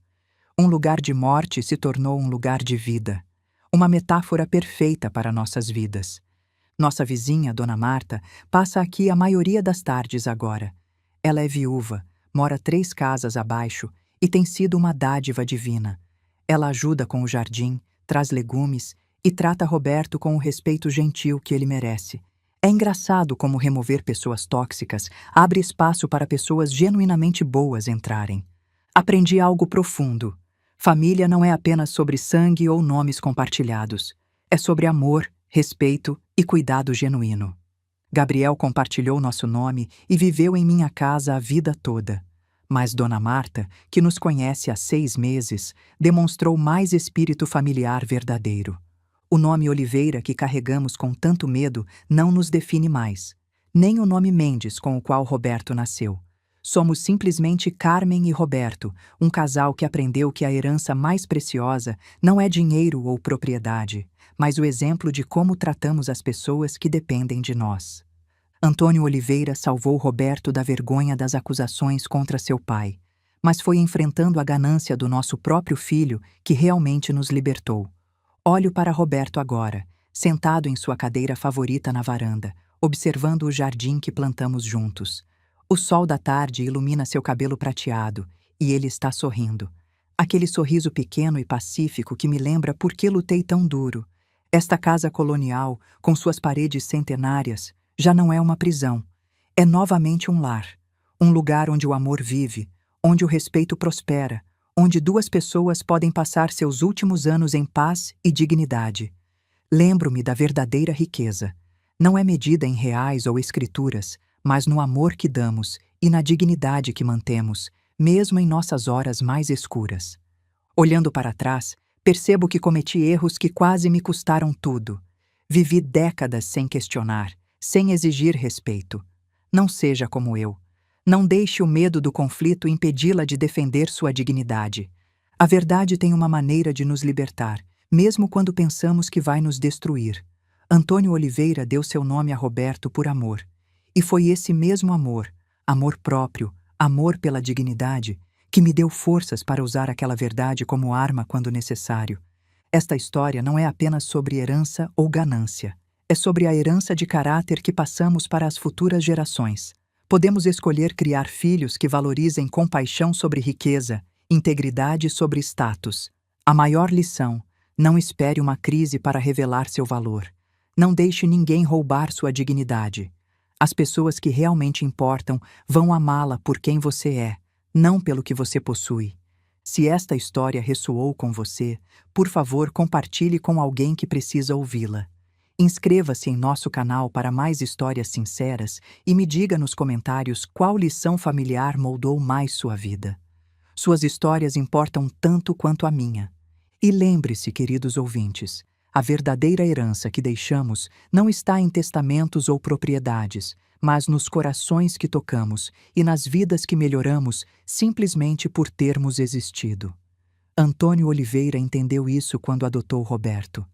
Um lugar de morte se tornou um lugar de vida. Uma metáfora perfeita para nossas vidas. Nossa vizinha, Dona Marta, passa aqui a maioria das tardes agora. Ela é viúva, mora 3 casas abaixo e tem sido uma dádiva divina. Ela ajuda com o jardim, traz legumes e trata Roberto com o respeito gentil que ele merece. É engraçado como remover pessoas tóxicas abre espaço para pessoas genuinamente boas entrarem. Aprendi algo profundo. Família não é apenas sobre sangue ou nomes compartilhados. É sobre amor, respeito e cuidado genuíno. Gabriel compartilhou nosso nome e viveu em minha casa a vida toda. Mas Dona Marta, que nos conhece há 6 meses, demonstrou mais espírito familiar verdadeiro. O nome Oliveira que carregamos com tanto medo não nos define mais. Nem o nome Mendes com o qual Roberto nasceu. Somos simplesmente Carmen e Roberto, um casal que aprendeu que a herança mais preciosa não é dinheiro ou propriedade, mas o exemplo de como tratamos as pessoas que dependem de nós. Antônio Oliveira salvou Roberto da vergonha das acusações contra seu pai, mas foi enfrentando a ganância do nosso próprio filho que realmente nos libertou. Olho para Roberto agora, sentado em sua cadeira favorita na varanda, observando o jardim que plantamos juntos. O sol da tarde ilumina seu cabelo prateado e ele está sorrindo. Aquele sorriso pequeno e pacífico que me lembra por que lutei tão duro. Esta casa colonial, com suas paredes centenárias, já não é uma prisão. É novamente um lar. Um lugar onde o amor vive, onde o respeito prospera, onde 2 pessoas podem passar seus últimos anos em paz e dignidade. Lembro-me da verdadeira riqueza. Não é medida em reais ou escrituras, mas no amor que damos e na dignidade que mantemos, mesmo em nossas horas mais escuras. Olhando para trás, percebo que cometi erros que quase me custaram tudo. Vivi décadas sem questionar, sem exigir respeito. Não seja como eu. Não deixe o medo do conflito impedi-la de defender sua dignidade. A verdade tem uma maneira de nos libertar, mesmo quando pensamos que vai nos destruir. Antônio Oliveira deu seu nome a Roberto por amor. E foi esse mesmo amor, amor próprio, amor pela dignidade, que me deu forças para usar aquela verdade como arma quando necessário. Esta história não é apenas sobre herança ou ganância. É sobre a herança de caráter que passamos para as futuras gerações. Podemos escolher criar filhos que valorizem compaixão sobre riqueza, integridade sobre status. A maior lição: não espere uma crise para revelar seu valor. Não deixe ninguém roubar sua dignidade. As pessoas que realmente importam vão amá-la por quem você é, não pelo que você possui. Se esta história ressoou com você, por favor, compartilhe com alguém que precisa ouvi-la. Inscreva-se em nosso canal para mais histórias sinceras e me diga nos comentários qual lição familiar moldou mais sua vida. Suas histórias importam tanto quanto a minha. E lembre-se, queridos ouvintes, a verdadeira herança que deixamos não está em testamentos ou propriedades, mas nos corações que tocamos e nas vidas que melhoramos simplesmente por termos existido. Antônio Oliveira entendeu isso quando adotou Roberto.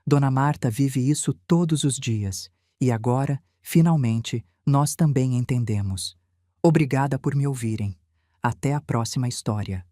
Dona Marta vive isso todos os dias, e agora, finalmente, nós também entendemos. Obrigada por me ouvirem. Até a próxima história.